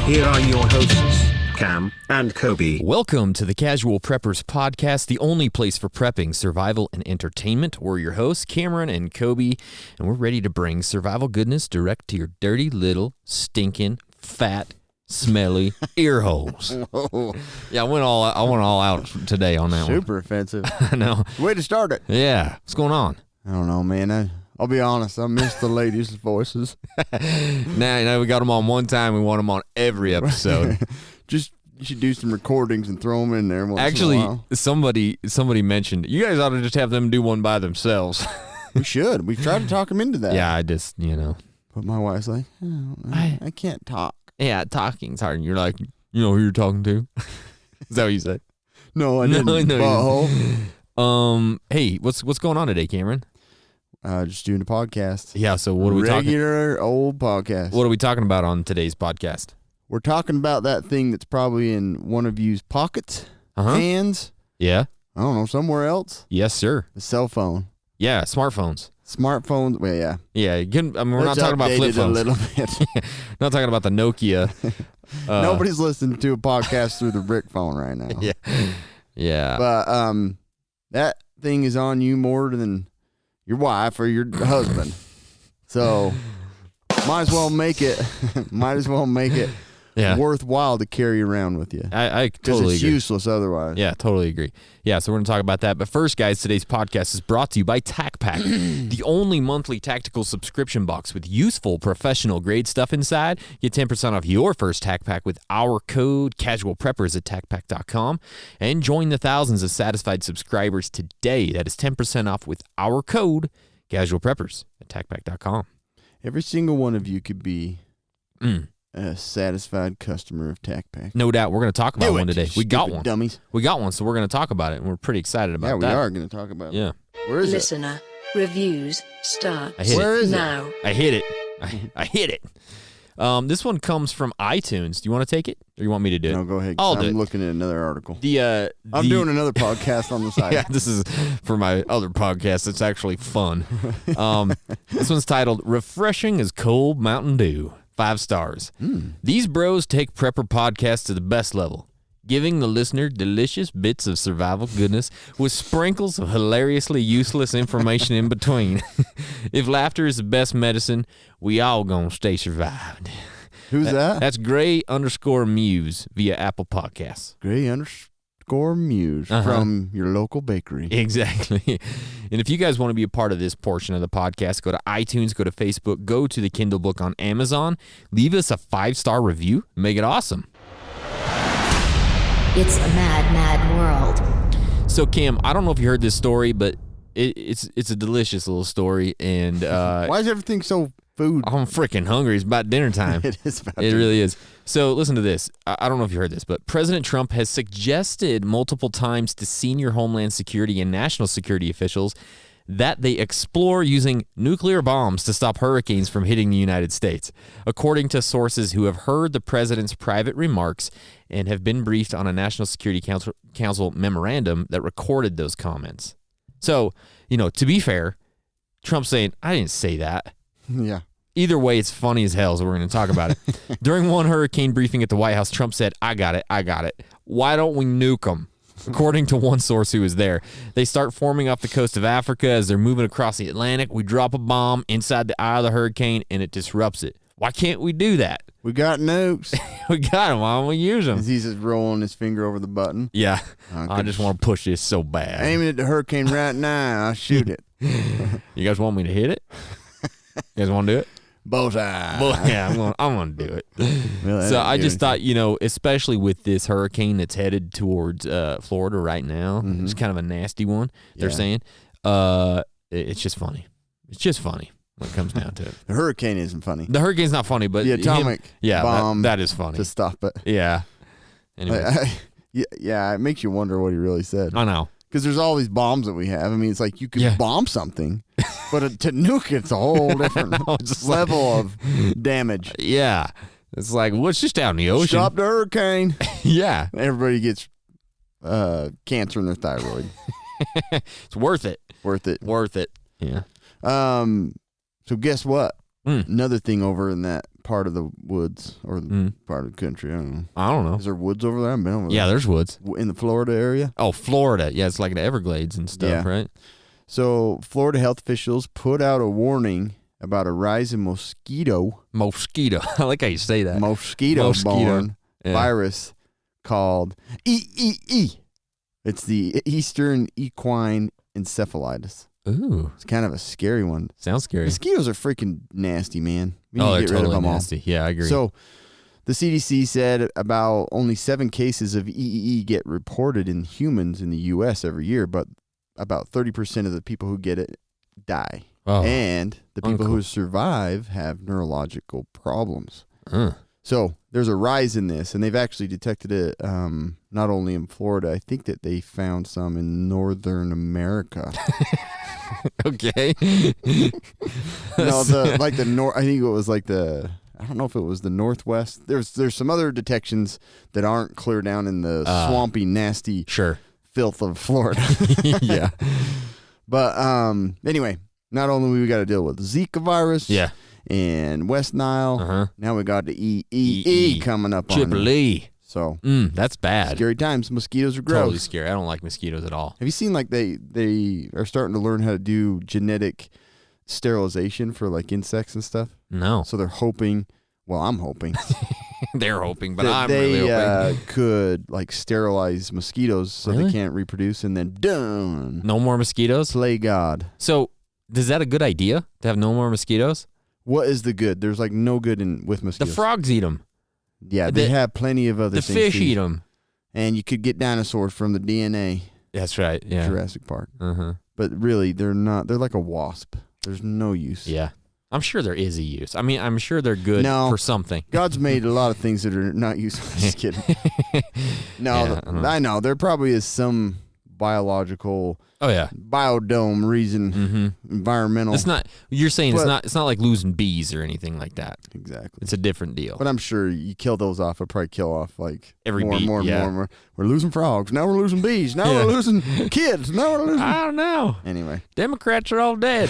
Here are your hosts, Cam and Kobe. Welcome to the Casual Preppers Podcast, the only place for prepping, survival, and entertainment. We're your hosts, Cameron and Kobe, and we're ready to bring survival goodness direct to your dirty little, stinking, fat, smelly ear holes. Yeah, I went all out today on that one. Super offensive. I know. Way to start it. Yeah. What's going on? I don't know, man. I'll be honest. I miss the ladies' voices. Now we got them on one time. We want them on every episode. You should do some recordings and throw them in there once Actually, in a while. somebody mentioned, you guys ought to just have them do one by themselves. We should. We've tried to talk them into that. Yeah, I just, But my wife's like, I can't talk. Yeah, talking's hard. And you're like, you know who you're talking to? Is that what you said? No, I didn't. Butthole. Hey, what's going on today, Cameron? Just doing a podcast. Yeah, so what are we talking? Regular old podcast. What are we talking about on today's podcast? We're talking about that thing that's probably in one of you's pockets, hands. Yeah. I don't know, somewhere else. Yes, sir. The cell phone. Yeah, smartphones. Smartphones. Well, yeah. Yeah, we're not talking about flip phones. A little bit. Not talking about the Nokia. Nobody's listening to a podcast through the brick phone right now. Yeah. But that thing is on you more than your wife or your husband. So might as well make it worthwhile to carry around with you. I totally because it's agree. useless otherwise. Yeah, totally agree. Yeah, so we're going to talk about that. But first, guys, today's podcast is brought to you by TacPack, the only monthly tactical subscription box with useful professional-grade stuff inside. Get 10% off your first TacPack with our code CasualPreppers at TacPack.com and join the thousands of satisfied subscribers today. That is 10% off with our code CasualPreppers at TacPack.com. Every single one of you could be a satisfied customer of TacPack. No doubt. We're going to talk about one today. We got one. Dummies. We got one, so we're going to talk about it, and we're pretty excited about that. Yeah, we are going to talk about it. Yeah. Where is Listener reviews start Where is now. I hit it. I hit it. This one comes from iTunes. Do you want to take it, or you want me to do it? No, go ahead. I'll do it. I'm looking at another article. I'm doing another podcast on the side. Yeah, this is for my other podcast. It's actually fun. This one's titled "Refreshing as Cold Mountain Dew." 5 stars. These bros take prepper podcasts to the best level, giving the listener delicious bits of survival goodness with sprinkles of hilariously useless information in between. If laughter is the best medicine, we all gonna stay survived. Who's that? That's Gray_Muse via Apple Podcasts. Gray_Muse from your local bakery. Exactly. And if you guys want to be a part of this portion of the podcast, go to iTunes, go to Facebook, go to the Kindle book on Amazon, leave us a 5-star review, make it awesome. It's a mad, mad world. So, Cam, I don't know if you heard this story, but it's a delicious little story. And why is everything so food? I'm freaking hungry. It's about dinner time. It is about It really is. So listen to this. I don't know if you heard this, but President Trump has suggested multiple times to senior Homeland Security and national security officials that they explore using nuclear bombs to stop hurricanes from hitting the United States, according to sources who have heard the president's private remarks and have been briefed on a National Security Council memorandum that recorded those comments. So, to be fair, Trump's saying, I didn't say that. Yeah. Either way, it's funny as hell, so we're going to talk about it. During one hurricane briefing at the White House, Trump said, I got it. Why don't we nuke them? According to one source who was there, they start forming off the coast of Africa as they're moving across the Atlantic. We drop a bomb inside the eye of the hurricane, and it disrupts it. Why can't we do that? We got nukes. We got them. Why don't we use them? He's just rolling his finger over the button. Yeah. I just want to push this so bad. Aiming at the hurricane right now. I'll shoot it. You guys want me to hit it? You guys want to do it? Bullseye. Yeah, I'm going to do it. Well, so I just thought, especially with this hurricane that's headed towards Florida right now, it's kind of a nasty one, they're saying. It's just funny. It's just funny when it comes down to it. The hurricane isn't funny. The hurricane's not funny, but the atomic bomb that is funny. To stop it. Yeah. Anyway. Yeah, it makes you wonder what he really said. I know. Because there's all these bombs that we have. I mean, it's like you could bomb something, but to nuke it's a whole different level of damage. Yeah. It's like, well, it's just out in the ocean. Stop the hurricane. Yeah. Everybody gets cancer in their thyroid. It's worth it. Worth it. Yeah. So guess what? Another thing over in that part of the woods or part of the country. I don't know. I don't know. Is there woods over there? I've been over there. Yeah, there's woods. In the Florida area? Oh, Florida. Yeah, it's like the Everglades and stuff, Yeah. right? So Florida health officials put out a warning about a rise in mosquito I like how you say that. mosquito-borne Yeah. virus called EEE. It's the Eastern Equine Encephalitis. Ooh, It's kind of a scary one. sounds scary. Mosquitoes are freaking nasty, man. We need Oh, to they're get rid of totally them all. nasty. Yeah, I agree. So the CDC said about only 7 cases of EEE get reported in humans in the U.S. every year, but about 30% of the people who get it die. oh. And the people who uncool. survive have neurological problems. Uh. So there's a rise in this, and they've actually detected it not only in Florida. I think that they found some in Northern America. Okay. No, I think it was like I don't know if it was the Northwest. There's some other detections that aren't clear down in the swampy, nasty Sure. filth of Florida. Yeah. But anyway, not only we got to deal with Zika virus, Yeah. and West Nile. Uh-huh. Now we got the EEE EE. coming up on Triple it. E. So That's bad. scary times. Mosquitoes are gross. Totally scary. I don't like mosquitoes at all. Have you seen like they are starting to learn how to do genetic sterilization for like insects and stuff? No. So they're hoping. Well, I'm hoping They're hoping, but that I'm they really hoping. could like sterilize mosquitoes so Really? they can't reproduce, and then done. No more mosquitoes? Play God. So, is that a good idea to have no more mosquitoes? What is the good? There's like no good with The mosquitoes. frogs eat them. Yeah, they the- have plenty of other The things. fish to eat them. And you could get dinosaurs from the DNA. That's right. Yeah. Jurassic Park. Uh-huh. But really, they're not. They're like a wasp. There's no use. Yeah. I'm sure there is a use. I mean, I'm sure they're good No. for something. God's made a lot of things that are not useful. Just kidding. No, Yeah, I don't know. I know. There probably is some biological, Oh yeah. biodome reason, Mm-hmm. environmental. It's not. You're saying But- it's not like losing bees or anything like that. Exactly. It's a different deal. But I'm sure you kill those off. It'll probably kill off like Every more bee, and more and yeah. more and more. We're losing frogs. Now we're losing bees. Now Yeah. we're losing kids. Now we're losing. I don't know. Anyway. Democrats are all dead.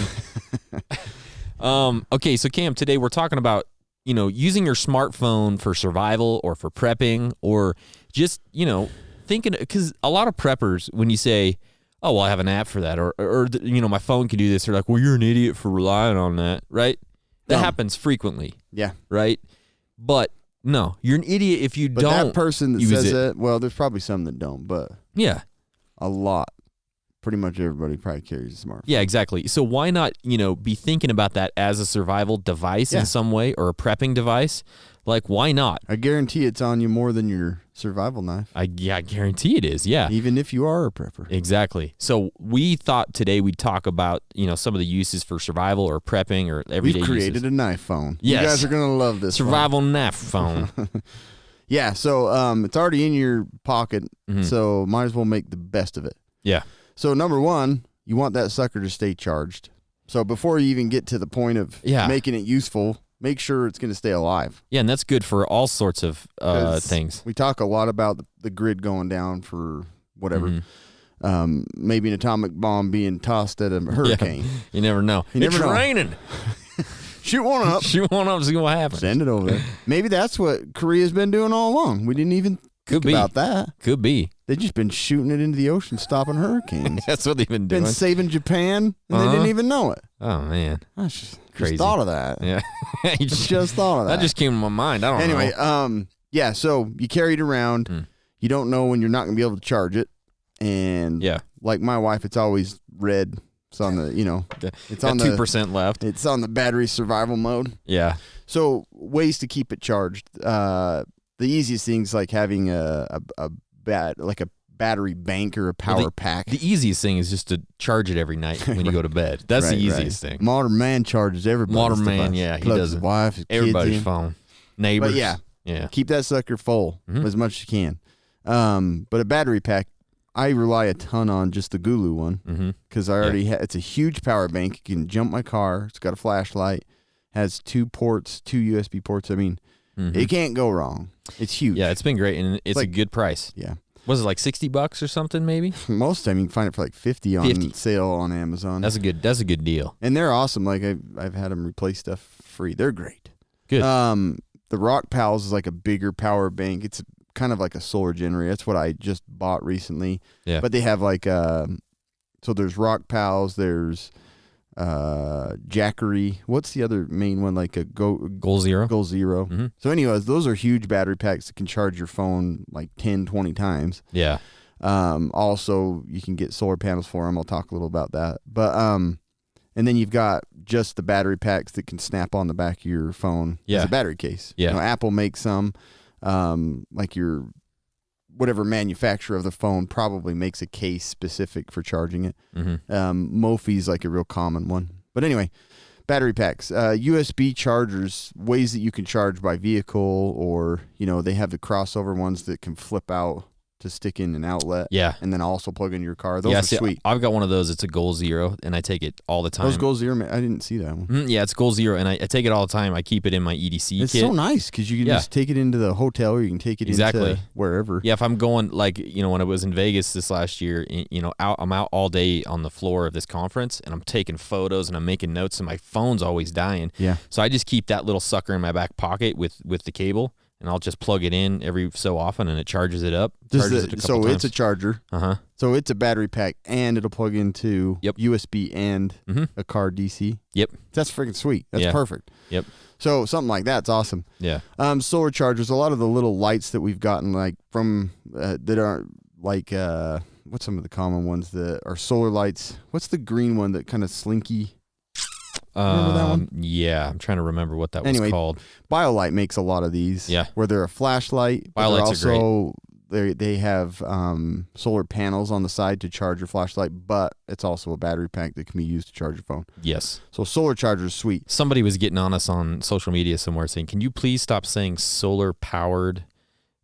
Okay, so Cam, today we're talking about, using your smartphone for survival or for prepping or just, thinking, because a lot of preppers, when you say, oh, well, I have an app for that, or my phone can do this, they're like, well, you're an idiot for relying on that, right? That Dumb. happens frequently, Yeah. right? But no, you're an idiot if you But don't that person that use says it. that, well, there's probably some that don't, but Yeah. a lot. Pretty much everybody probably carries a smartphone. Yeah, exactly. So why not, be thinking about that as a survival device Yeah. in some way or a prepping device? Like, why not? I guarantee it's on you more than your survival knife, I guarantee it is. Yeah, even if you are a prepper. exactly. So we thought today we'd talk about, some of the uses for survival or prepping or everyday We've created uses. a knife phone. Yes. You guys are going to love this phone. Survival knife phone. Yeah, so it's already in your pocket, Mhm. so might as well make the best of it. Yeah. So number one, you want that sucker to stay charged. So before you even get to the point of Yeah. making it useful, make sure it's going to stay alive. Yeah, and that's good for all sorts of 'Cause things. We talk a lot about the grid going down for whatever. Mhm. Maybe an atomic bomb being tossed at a hurricane. You never know. You never it's know. raining. Shoot one up. Shoot one up, see what happens. Send it over there. Maybe that's what Korea's been doing all along. We didn't even Could think be. about that. Could be. They've just been shooting it into the ocean, stopping hurricanes. That's what they've been doing. Been saving Japan, and they Uh-huh. didn't even know it. Oh, man. I just Crazy. thought of that. Yeah. You Just thought of that. that just came to my mind. I don't Anyway, know. yeah, so you carry it around. Mm. You don't know when you're not going to be able to charge it. And Yeah. like my wife, it's always red. It's on the, it's Got on 2% left. it's on the battery survival mode. Yeah. So ways to keep it charged. The easiest things like having a battery bank or a power pack. The easiest thing is just to charge it every night when you go to bed. That's Right, the easiest right. thing. Modern man charges everybody. Modern man, yeah, he Plugs does his it. wife, his Everybody's kids in. phone. Neighbors. But yeah, Yeah. keep that sucker full Mhm. as much as you can. But a battery pack, I rely a ton on just the Gulu one Mm-hmm. because I already it's a huge power bank. You can jump my car. It's got a flashlight. Has 2 USB ports. I mean, it can't go wrong. It's huge. Mm-hmm. Yeah, it's been great, and it's a like- good price. Yeah. Was it like $60 or something? Maybe Most of the time you can find it for like 50 on 50. sale on Amazon. that's a good deal. And they're awesome. Like I've had them replace stuff free. They're great. Good. The Rock Pals is like a bigger power bank. It's kind of like a solar generator. That's what I just bought recently. Yeah. But they have like so there's Rock Pals, there's Jackery. What's the other main one? Like a Goal Zero. Goal Zero. Mhm. So anyways, those are huge battery packs that can charge your phone like 10, 20 times. Yeah. Also, you can get solar panels for them. I'll talk a little about that. But and then you've got just the battery packs that can snap on the back of your phone as a battery case. Yeah. Apple makes some. Like your whatever manufacturer of the phone probably makes a case specific for charging it. Mophie's like a real common one. But anyway, battery packs, USB chargers, ways that you can charge by vehicle, or they have the crossover ones that can flip out to stick in an outlet. Yeah. And then also plug in your car. Those are sweet. I've got one of those. It's a Goal Zero, and I take it all the time. Those Goal Zero, I didn't see that one. Yeah, it's Goal Zero, and I take it all the time. I keep it in my EDC It's kit. so nice because you can just take it into the hotel, or you can take it into wherever. Yeah, if I'm going, like, when I was in Vegas this last year, I'm out all day on the floor of this conference, and I'm taking photos, and I'm making notes, and my phone's always dying. Yeah. So I just keep that little sucker in my back pocket with the cable, and I'll just plug it in every so often, and it charges it up. It's a charger. Uh-huh. So it's a battery pack, and it'll plug into USB and a car DC. Yep. That's freaking sweet. That's perfect. Yep. So something like that's awesome. Yeah. Solar chargers, a lot of the little lights that we've gotten like from that are like what's some of the common ones that are solar lights? What's the green one that kind of slinky? Remember that one? Yeah, I'm trying to remember what that was called. BioLite makes a lot of these. Yeah. Where they're a flashlight. BioLights are great. They have solar panels on the side to charge your flashlight, but it's also a battery pack that can be used to charge your phone. Yes. So solar chargers, sweet. Somebody was getting on us on social media somewhere saying, "Can you please stop saying solar powered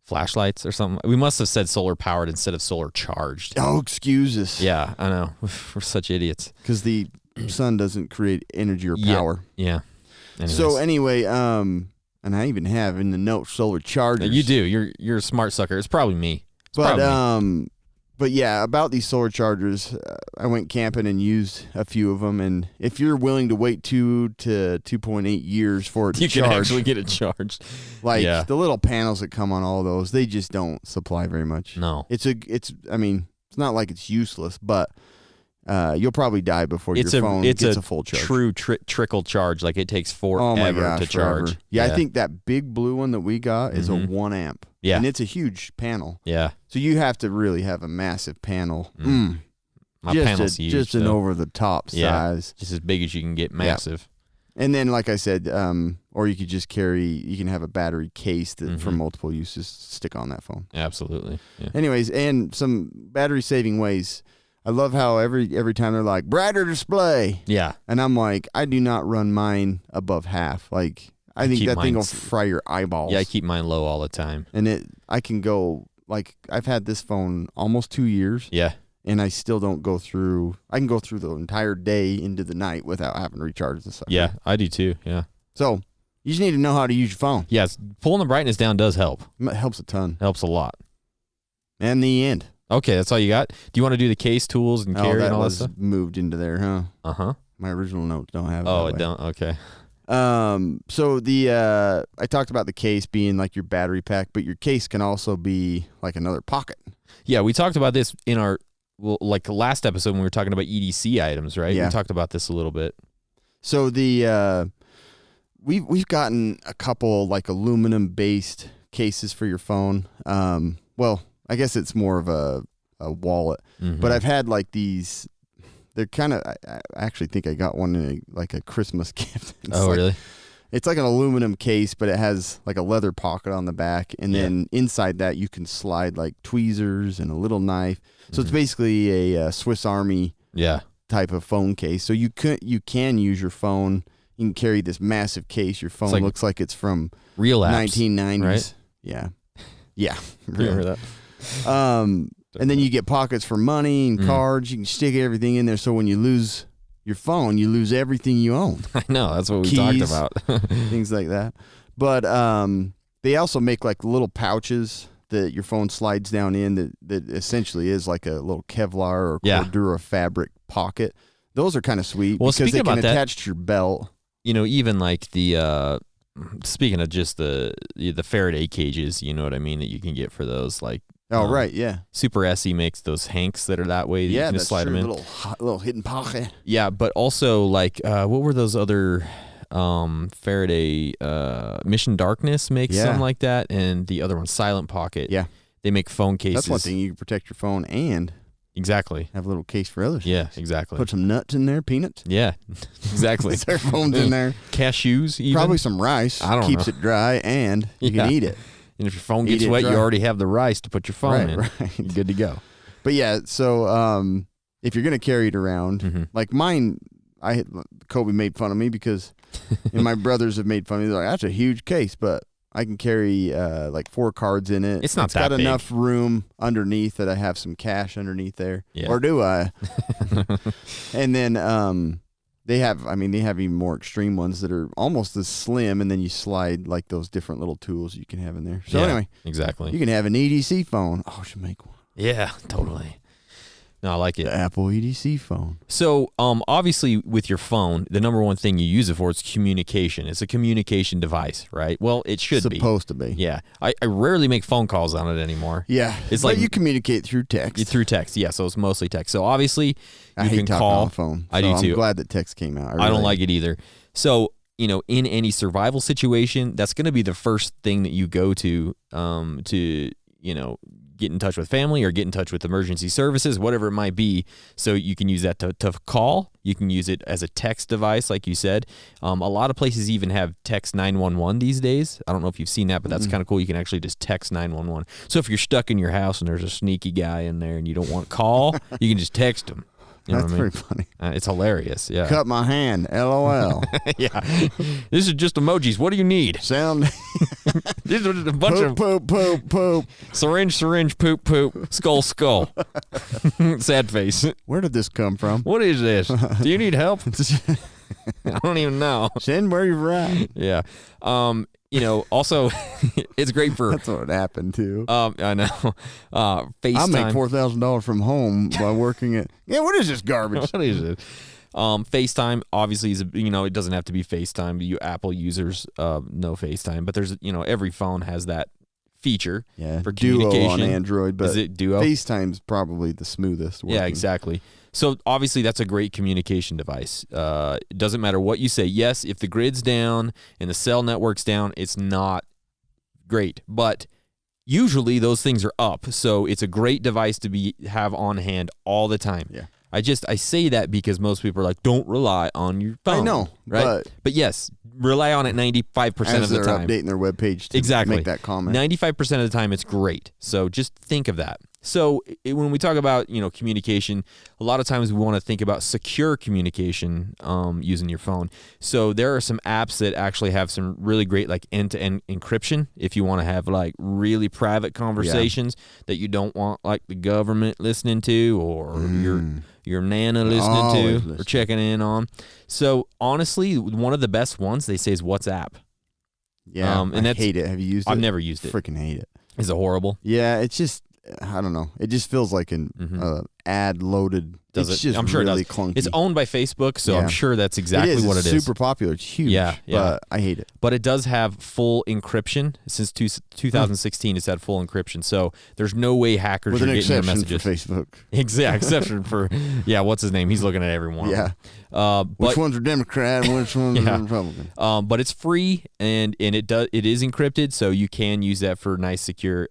flashlights or something?" We must have said solar powered instead of solar charged. Oh, excuse us. Yeah, I know. We're such idiots. Because the sun doesn't create energy or power. Yeah. So anyway, and I even have in the notes solar chargers. You do. You're a smart sucker. It's probably me. But yeah, about these solar chargers, I went camping and used a few of them. And if you're willing to wait 2 to 2.8 years for it to charge, you can actually get it charged. Like the little panels that come on all those, they just don't supply very much. No, it's not like it's useless, but you'll probably die before your phone gets a full charge. True trickle charge. Like it takes forever to charge. Yeah, I think that big blue one that we got is a 1 amp. Yeah. And it's a huge panel. Yeah. So you have to really have a massive panel. My panel's huge. Just an over-the-top size. Just as big as you can get, massive. Yeah. And then, like I said, or you could just you can have a battery case that for multiple uses stick on that phone. Absolutely. Yeah. Anyways, and some battery-saving ways. I love how every time they're like, brighter display. Yeah. And I'm like, I do not run mine above half. Like, I think that thing will fry your eyeballs. Yeah, I keep mine low all the time. And I can go, like, I've had this phone almost 2 years. Yeah. And I still don't go through, I can go through the entire day into the night without having to recharge the sucker. Yeah, I do too. Yeah. So, you just need to know how to use your phone. Yes, pulling the brightness down does help. It helps a ton. Helps a lot. And the end. Okay, that's all you got? Do you want to do the case, tools, and carry and all that stuff? Moved into there, huh? Uh-huh. My original notes don't have it. Oh, it don't? Okay. So I talked about the case being like your battery pack, but your case can also be like another pocket. Yeah, we talked about this in our, like the last episode when we were talking about EDC items, right? Yeah. We talked about this a little bit. So we've gotten a couple like aluminum based cases for your phone. Well, I guess it's more of a wallet, but I've had like these. They're kind of. I actually think I got one in a Christmas gift. Really? It's like an aluminum case, but it has like a leather pocket on the back, and then inside that you can slide like tweezers and a little knife. So it's basically a Swiss Army type of phone case. So you can use your phone. You can carry this massive case. Your phone looks like it's from real apps, 1990s. Right? Yeah. Remember that? And then you get pockets for money and cards. You can stick everything in there. So when you lose your phone, you lose everything you own. I know. That's what we Keys, talked about. things like that. But they also make like little pouches that your phone slides down in that essentially is like a little Kevlar or Cordura fabric pocket. Those are kind of sweet because they can attach to your belt. Even like the speaking of just the Faraday cages, you know what I mean, that you can get for those, like. Oh, right, yeah. Super SE makes those hanks that are that way. That you can just slide them in. Little hidden pocket. Yeah, but also, like, what were those other Faraday? Mission Darkness makes something like that, and the other one, Silent Pocket. Yeah. They make phone cases. That's one thing. You can protect your phone and exactly have a little case for others. Yeah, exactly. Put some nuts in there, peanuts. Yeah, exactly. Their phones in there. Cashews, even. Probably some rice. I don't Keeps know. it dry, and you can eat it. And if your phone gets wet, you already have the rice to put your phone in. Right. You're good to go. But yeah, so if you're gonna carry it around, like mine, Kobe made fun of me because, and my brothers have made fun of me. They're like, "That's a huge case," but I can carry like 4 cards in it. It's not It's that got big. enough room underneath that I have some cash underneath there. Yeah. Or do I? And then they have even more extreme ones that are almost as slim, and then you slide like those different little tools you can have in there. So anyway, exactly. you can have an EDC phone. Oh, I should make one. Yeah, totally. No, I like it. The Apple EDC phone. So, obviously, with your phone, the number one thing you use it for is communication. It's a communication device, right? Well, it should be. Supposed to be. Yeah. I rarely make phone calls on it anymore. Yeah. It's but like you communicate through text. through text. Yeah, so it's mostly text. So, obviously, I you hate can talking call. on the phone. I do too. I'm glad that text came out. I don't like it either. So, in any survival situation, that's going to be the first thing that you go to get in touch with family or get in touch with emergency services, whatever it might be. So you can use that to call. You can use it as a text device, like you said. A lot of places even have text 911 these days. I don't know if you've seen that, but that's kind of cool. You can actually just text 911. So if you're stuck in your house and there's a sneaky guy in there and you don't want to call, you can just text him. You know That's what I mean? pretty funny. It's hilarious. Yeah. Cut my hand. LOL. Yeah. This is just emojis. What do you need? Sound. These are just a bunch of Poop. syringe, poop, skull. Sad face. Where did this come from? What is this? Do you need help? I don't even know. Send where you're right. Yeah. Also, it's great for. That's what happened too. I know. FaceTime. I make $4,000 from home by working at. Yeah, what is this garbage? What is it? FaceTime obviously is it doesn't have to be FaceTime. You Apple users know FaceTime, but there's every phone has that feature for Duo communication on Android, but is it Duo? FaceTime's probably the smoothest working. Yeah, exactly. So obviously that's a great communication device. It doesn't matter what you say. Yes, if the grid's down and the cell network's down, it's not great, but usually those things are up. So it's a great device to have on hand all the time. Yeah. I say that because most people are like, don't rely on your phone. I know, right? But yes, rely on it 95% of the time. They're updating their webpage to exactly. make that comment. 95% of the time, it's great. So just think of that. So when we talk about communication, a lot of times we want to think about secure communication using your phone. So there are some apps that actually have some really great like end-to-end encryption if you want to have like really private conversations that you don't want like the government listening to or your nana listening to or checking in on. So honestly, one of the best ones they say is WhatsApp. Yeah, and I hate it. Have you used it? I've never used it. Freaking hate it. Is it horrible? Yeah, it's just I don't know. It just feels like an ad loaded. It's just I'm sure really it does. clunky. It's owned by Facebook, so I'm sure that's exactly what it is. It's super popular. It's huge. Yeah. But I hate it. But it does have full encryption. Since 2016, it's had full encryption. So there's no way hackers are getting their messages. For Facebook. Exactly. Exception for, what's his name? He's looking at every one. Yeah. Which one's a Democrat and which one's a Republican? But it's free and it is encrypted, so you can use that for nice, secure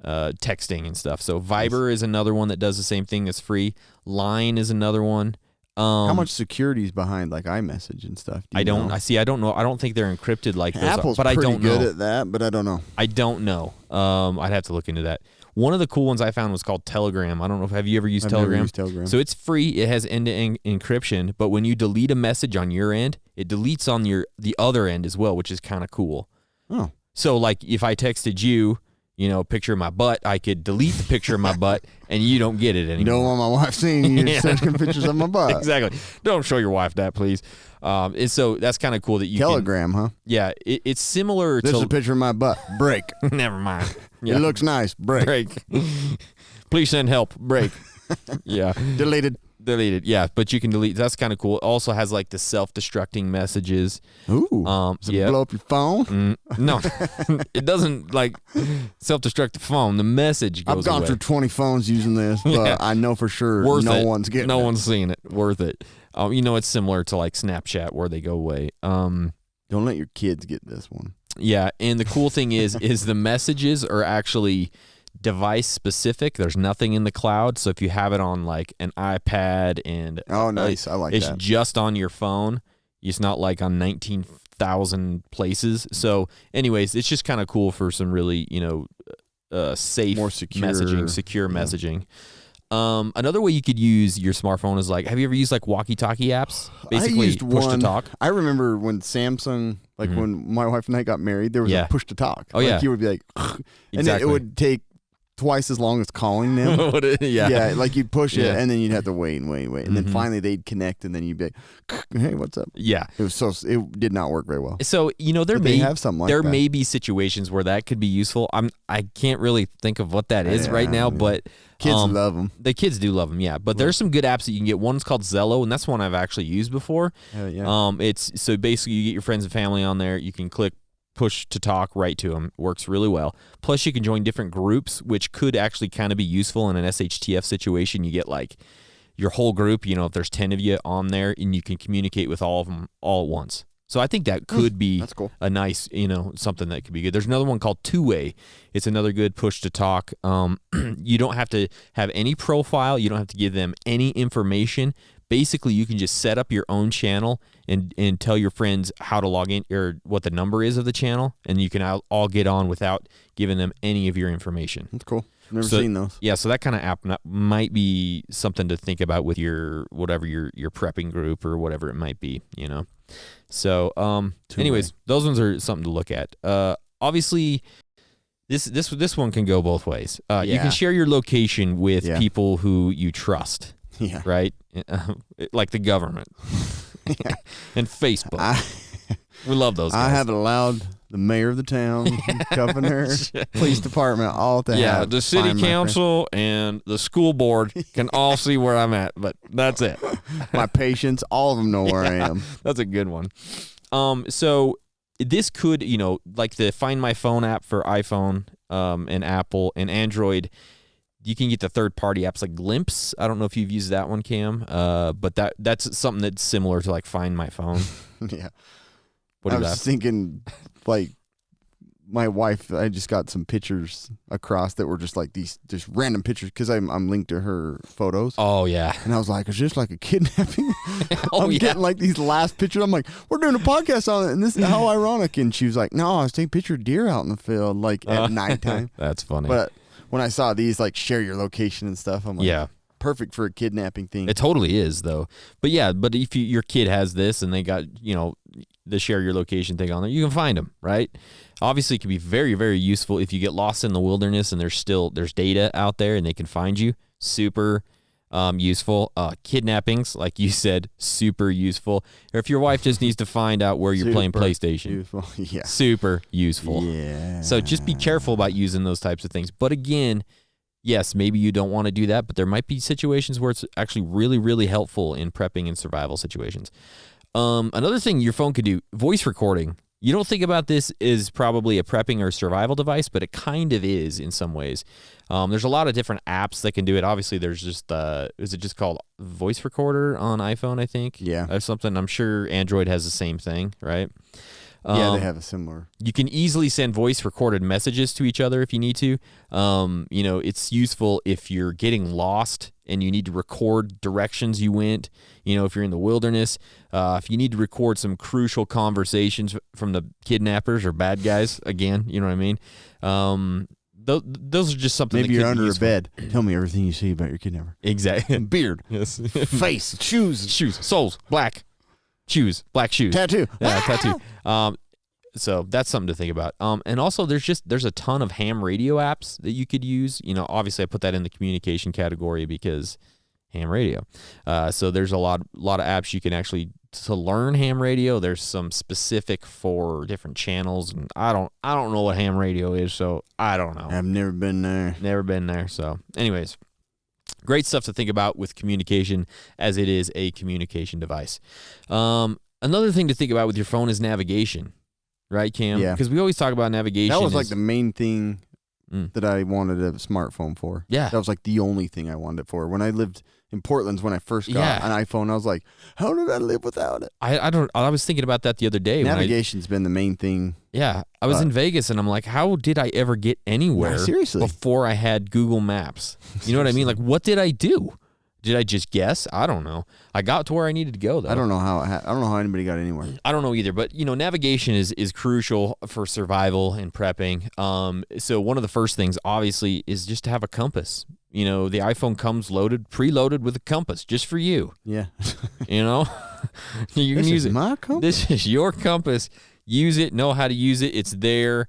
texting and stuff. So Viber is another one that does the same thing. That's free. Line is another one. How much security is behind like iMessage and stuff? I don't know. I don't think they're encrypted like those. Apple's but I pretty don't know. good at that, but I don't know. I don't know. I'd have to look into that. One of the cool ones I found was called Telegram. I don't know if have you ever used Telegram? Never used Telegram. So it's free. It has end-to-end encryption, but when you delete a message on your end, it deletes on the other end as well, which is kind of cool. Oh. So like if I texted you, picture of my butt, I could delete the picture of my butt and you don't get it anymore. You don't want my wife seeing you taking pictures of my butt. Exactly. Don't show your wife that, please. And so that's kind of cool that you Telegram, huh? Yeah, it's similar This to... is a picture of my butt. Break. Never mind. It looks nice. Break. Break. Please send help. Break. Yeah. Deleted. Deleted, yeah, but you can delete. That's kind of cool. It also has like the self-destructing messages. Ooh, does it blow up your phone? No, it doesn't like self-destruct the phone. The message goes I've gone away. through 20 phones using this, but I know for sure one's getting no it. one's seeing it. Worth it. It's similar to like Snapchat where they go away. Don't let your kids get this one. Yeah, and the cool thing is the messages are actually device specific. There's nothing in the cloud, so if you have it on like an iPad and nice, I like it's that. just on your phone. It's not like on 19,000 places. So, anyways, it's just kind of cool for some really safe, more secure messaging. Another way you could use your smartphone is like, have you ever used like walkie-talkie apps? Basically, I used push to one. talk. I remember when Samsung, when my wife and I got married, there was a push to talk. Oh, yeah. You would be like, and Exactly. it would take twice as long as calling them. Yeah. Like you'd push Yeah. it, and then you'd have to wait, and then finally they'd connect, and then you'd be like, "Hey, what's up?" Yeah. It did not work very well. So there They have something like there that. may be situations where that could be useful. I can't really think of what that is right now, but Kids love them. the kids do love them. Yeah, but there's some good apps that you can get. One's called Zello, and that's one I've actually used before. Yeah. It's so basically you get your friends and family on there. You can click push to talk right to them. Works really well. Plus, you can join different groups, which could actually kind of be useful in an SHTF situation. You get like your whole group, if there's 10 of you on there, and you can communicate with all of them all at once. So I think that could be That's cool. a nice, something that could be good. There's another one called Two Way. It's another good push to talk. You don't have to have any profile. You don't have to give them any information. Basically, you can just set up your own channel and tell your friends how to log in or what the number is of the channel, and you can all get on without giving them any of your information. That's cool. Never seen those. Yeah, so that kind of app might be something to think about with your prepping group or whatever it might be, So, anyways, those ones are something to look at. Obviously, this one can go both ways. You can share your location with people who you trust. Yeah. Right? Like the government and Facebook. We love those guys. I have allowed the mayor of the town, governor, police department, all to have. The city find my council and the school board can all see where I'm at, but that's it. my patients, all of them know where I am. That's a good one. So this could, like the Find My Phone app for iPhone and Apple and Android. You can get the third-party apps like Glimpse. I don't know if you've used that one, Cam, but that's something that's similar to like Find My Phone. Yeah. What I do you was have? thinking, like, my wife, I just got some pictures across that were just like these just random pictures because I'm linked to her photos. Oh, yeah. And I was like, is this like a kidnapping? Oh, I'm yeah. getting like these last pictures. I'm like, we're doing a podcast on it. And this is how ironic. And she was like, no, I was taking a picture of deer out in the field, like at nighttime. That's funny. But when I saw these, like, share your location and stuff, I'm like, Yeah. perfect for a kidnapping thing. It totally is, though. But yeah, if your kid has this and they got, the share your location thing on there, you can find them, right? Obviously, it can be very, very useful if you get lost in the wilderness and there's data out there and they can find you. Super useful. Kidnappings, like you said, super useful. Or if your wife just needs to find out where you're playing Super PlayStation. useful. Yeah. Super useful. Yeah. So just be careful about using those types of things. But again, yes, maybe you don't want to do that, but there might be situations where it's actually really, really helpful in prepping and survival situations. Another thing your phone could do, voice recording. You don't think about this as probably a prepping or survival device, but it kind of is in some ways. There's a lot of different apps that can do it. Obviously, there's just, is it just called voice recorder on iPhone, I think? Yeah. That's something. I'm sure Android has the same thing, right? Yeah, they have a similar. You can easily send voice recorded messages to each other if you need to. It's useful if you're getting lost and you need to record directions you went. If you're in the wilderness, if you need to record some crucial conversations from the kidnappers or bad guys, again, you know what I mean? Those are just something Maybe that you're could be under a useful. bed. Tell me everything you see about your kidnapper. Exactly. Beard, Yes. face, shoes, Soles, black shoes. tattoo. Yeah, tattoo. So that's something to think about. And also there's a ton of ham radio apps that you could use. Obviously I put that in the communication category because ham radio. So there's a lot of apps you can actually to learn ham radio. There's some specific for different channels, and I don't know what ham radio is, so I don't know. I've never been there. Never been there. So anyways, Great stuff to think about with communication, as it is a communication device. Another thing to think about with your phone is navigation, right, Cam? Yeah. Because we always talk about navigation. That was like the main thing that I wanted a smartphone for. Yeah. That was like the only thing I wanted it for. When I lived in Portland, when I first got an iPhone, I was like, how did I live without it? I was thinking about that the other day. Navigation's been the main thing. Yeah. I was in Vegas, and I'm like, how did I ever get anywhere before I had Google Maps? You know what I mean? Like, what did I do? Did I just guess? I don't know. I got to where I needed to go, though. I don't know how anybody got anywhere. I don't know either, but navigation is crucial for survival and prepping. So one of the first things, obviously, is just to have a compass. The iPhone comes preloaded with a compass just for you. Yeah. You can use it. My compass. This is your compass. Use it. Know how to use it. It's there.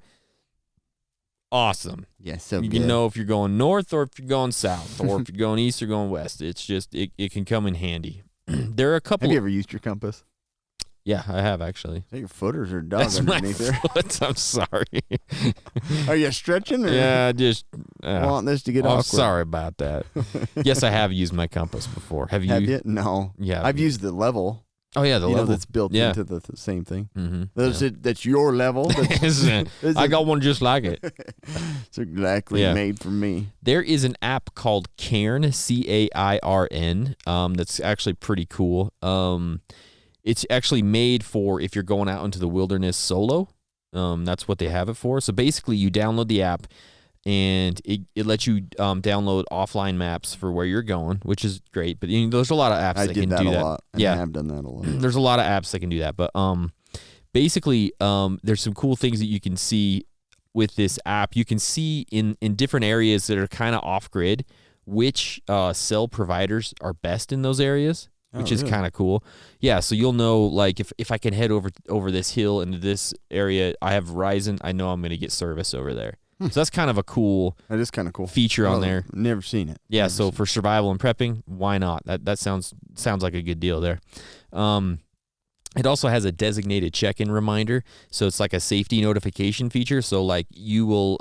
Awesome. Yeah, so you can know if you're going north or if you're going south or if you're going east or going west. It's just it can come in handy. There are a couple. Have you ever used your compass? Yeah, I have actually. Is that your foot or is there a dog That's underneath my foot. I'm sorry. Are you stretching? Or Yeah, just want this to get I'm awkward? sorry about that. Yes, I have used my compass before. Have you? Have you? No. Yeah. I've used the level. Oh yeah, the level that's built into the same thing. Mm-hmm. That's your level. I got one just like it. It's exactly made for me. There is an app called Cairn, CAIRN. That's actually pretty cool. It's actually made for if you're going out into the wilderness solo. That's what they have it for. So basically, you download the app, and it lets you download offline maps for where you're going, which is great. But there's a lot of apps that can do that. A lot. I have done that a lot. There's a lot of apps that can do that. But basically, there's some cool things that you can see with this app. You can see in different areas that are kind of off-grid which cell providers are best in those areas, which is kind of cool. Yeah, so you'll know, like, if I can head over this hill into this area, I have Verizon, I know I'm going to get service over there. So that's kind of a cool feature on there. Never seen it. Yeah, so for survival and prepping, why not? That sounds like a good deal there. It also has a designated check-in reminder, so it's like a safety notification feature. So like you will,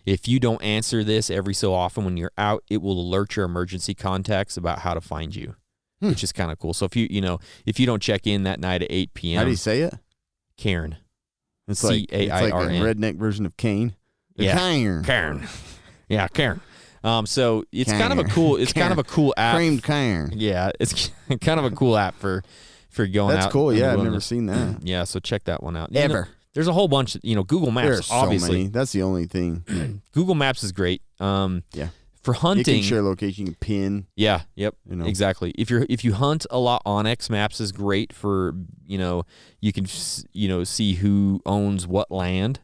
if you don't answer this every so often when you're out, it will alert your emergency contacts about how to find you, which is kind of cool. So if you don't check in that night at 8 p.m. How do you say it? Cairn. It's like a redneck version of Kane. Yeah, Cairn. Yeah, Cairn. So it's kind of a cool app. Creamed Cairn. Yeah, it's kind of a cool app for going out. That's cool. Yeah, I've never seen that. Yeah, so check that one out. There's a whole bunch. Google Maps. There's obviously, so many. That's the only thing. Google Maps is great. Yeah. For hunting, you can share location, you can pin. Yeah, yep, exactly. If you hunt a lot, Onyx Maps is great for you can see who owns what land.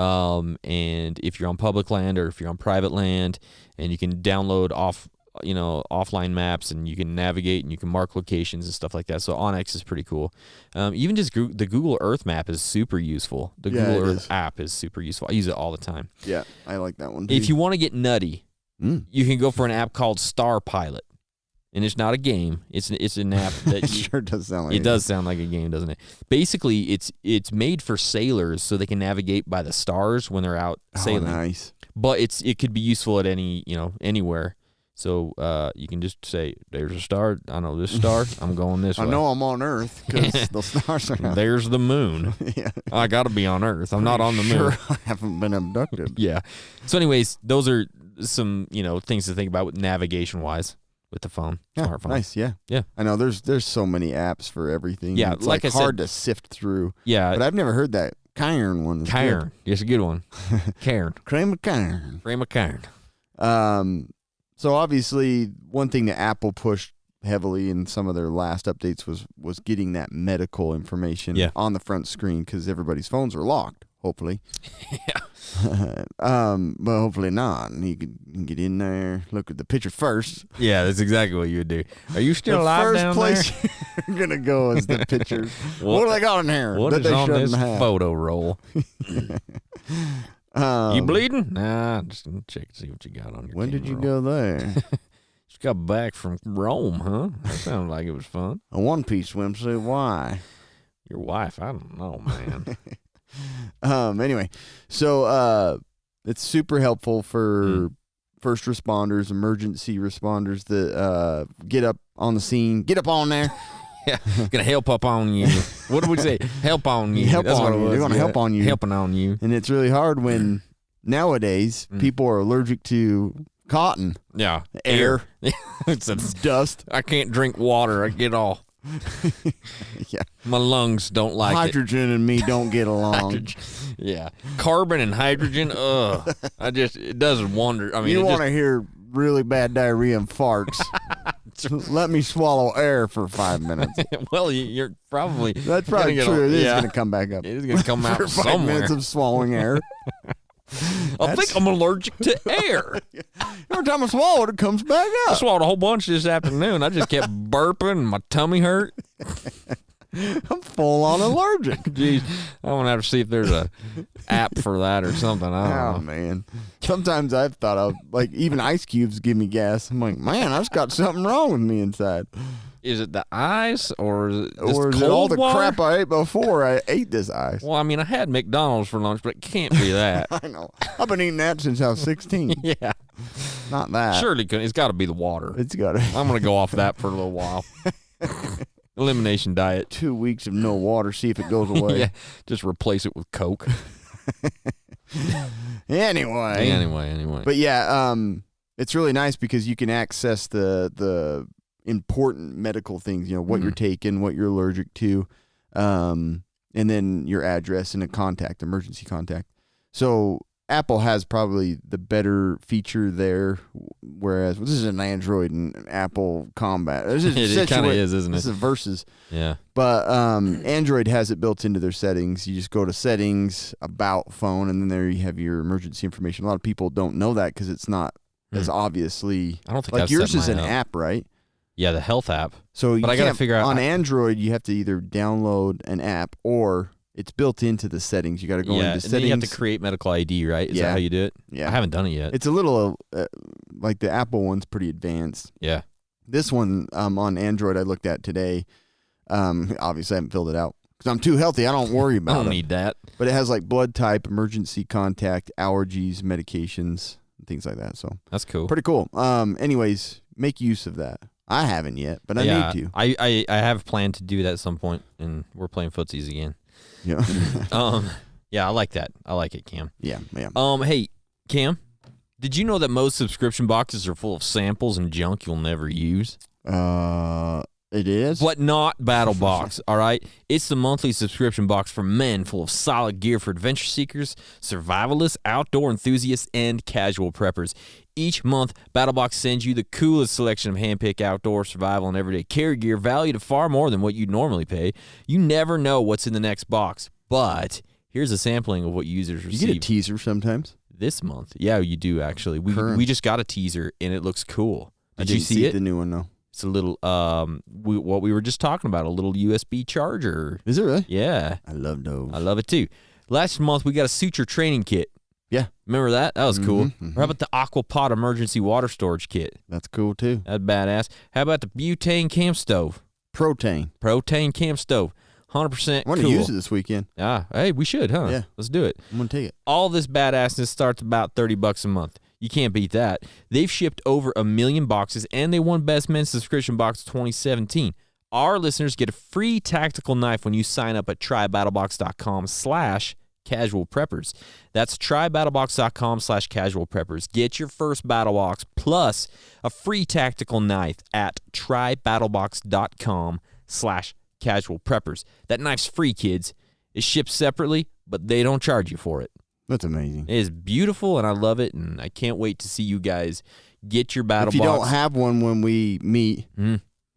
And if you're on public land or if you're on private land, and you can download offline maps, and you can navigate and you can mark locations and stuff like that. So Onyx is pretty cool. Even just the Google Earth map is super useful. The Google Earth app is super useful. I use it all the time. Yeah, I like that one too. If you want to get nutty, you can go for an app called Star Pilot. And it's not a game. It's an app that sure does sound like it does sound like a game, doesn't it? Basically, it's made for sailors so they can navigate by the stars when they're out sailing. Nice. But it could be useful at anywhere. So you can just say, "There's a star. I know this star. I'm going this way. I know I'm on Earth because the stars are out. There's the moon. Yeah. I got to be on Earth. I'm not on the moon. Sure, I haven't been abducted. Yeah. So, anyways, those are some things to think about with navigation wise. With the phone, smartphone. Nice, yeah. I know there's so many apps for everything. Yeah, it's like I hard said, to sift through. Yeah, but I've never heard that Cairn one. Cairn, it's a good one. Cairn, cream of Cairn, cream of Cairn. So obviously, one thing that Apple pushed heavily in some of their last updates was getting that medical information on the front screen because everybody's phones are locked. Hopefully, but hopefully not. And you can get in there, look at the picture first. Yeah, that's exactly what you would do. Are you still alive down there? The first place you're gonna go is the pictures. What do they got in here? What is on this photo roll? You bleeding? Nah, just gonna check and see what you got on your. When did you go there? Just got back from Rome, huh? That sounded like it was fun. A one-piece swimsuit. Why? Your wife? I don't know, man. Anyway, so it's super helpful for first responders, emergency responders that get up on the scene, get up on there. Yeah, gonna help up on you. What do we say? Help on you. Help That's on what it you. was. They're gonna help on you. Helping on you. And it's really hard when nowadays people are allergic to cotton, Yeah. air, It's dust. I can't drink water. I get all. Yeah, My lungs don't like hydrogen and me don't get along. it. Yeah. Carbon and hydrogen. Ugh. It does wonder. I mean, You it want to hear really bad diarrhea and farts? Let me swallow air for 5 minutes. well, you're probably. That's probably gonna get true. It is yeah. going to come back up. It is going to come out For 5 somewhere. minutes of swallowing air. I think I'm allergic to air. Every time I swallow it, it comes back I up. swallowed a whole bunch this afternoon. I just kept burping and my tummy hurt. I'm full on allergic. Jeez, I'm going to have to see if there's a app for that or something. I Oh, don't know. man. Sometimes I've thought of, like, even ice cubes give me gas. I'm like, man, I've got something wrong with me inside. Is it the ice or is it just Or is cold it all the water? crap I ate before I ate this ice? Well, I mean, I had McDonald's for lunch, but it can't be that. I know. I've been eating that since I was 16. Yeah. Not that. Surely it's got to be the water. It's got I'm going to go off that for a little while. Elimination diet. 2 weeks of no water, see if it goes away. Yeah, just replace it with Coke. Anyway. But yeah, it's really nice because you can access the important medical things, you know, what you're taking, what you're allergic to, and then your address and a contact, emergency contact. So Apple has probably the better feature there, whereas this is an Android and Apple combat. This is It kind of is, isn't This it? is versus. Yeah. But Android has it built into their settings. You just go to settings, about phone, and then there you have your emergency information. A lot of people don't know that because it's not as obviously. I don't think like I've yours set is an mine up. app, right? Yeah, the health app. So, But I gotta figure out on Android. You have to either download an app or it's built into the settings. You got to go into and settings. then you have to create medical ID, right? Is that Yeah. how you do it? Yeah. I haven't done it yet. It's a little like the Apple one's pretty advanced. Yeah. This one on Android I looked at today. Obviously I haven't filled it out because I'm too healthy. I don't worry I about don't it. need that. But it has like blood type, emergency contact, allergies, medications, things like that. So That's cool. pretty cool. Anyways, make use of that. I haven't yet, but I need to. I have planned to do that at some point, and we're playing footsies again. Yeah. Yeah, I like that. I like it, Cam. Yeah. Hey, Cam, did you know that most subscription boxes are full of samples and junk you'll never use? It is. But not Battle Box, all right? It's the monthly subscription box for men full of solid gear for adventure seekers, survivalists, outdoor enthusiasts, and casual preppers. Each month, BattleBox sends you the coolest selection of handpicked outdoor, survival, and everyday carry gear valued at far more than what you'd normally pay. You never know what's in the next box, but here's a sampling of what users receive. You get a teaser sometimes. This month. Yeah, you do, actually. We just got a teaser, and it looks cool. Did you see it? The new one, though. It's a little, what we were just talking about, a little USB charger. Is it really? Yeah. I love those. I love it too. Last month, we got a suture training kit. Yeah. Remember that? That was cool. Or how about the Aquapod emergency water storage kit? That's cool, too. That's badass. How about the butane camp stove? Propane camp stove. 100% I want cool. to use it this weekend. Ah, hey, we should, huh? Yeah. Let's do it. I'm going to take it. All this badassness starts about $30 a month. You can't beat that. They've shipped over 1 million boxes, and they won Best Men's Subscription Box 2017. Our listeners get a free tactical knife when you sign up at trybattlebox.com/casualpreppers. That's trybattlebox.com/casualpreppers. Get your first battle box plus a free tactical knife at trybattlebox.com/casualpreppers. That knife's free, kids. It ships separately, but they don't charge you for it. That's amazing. It is beautiful, and I love it, and I can't wait to see you guys get your battle box. If you don't have one when we meet,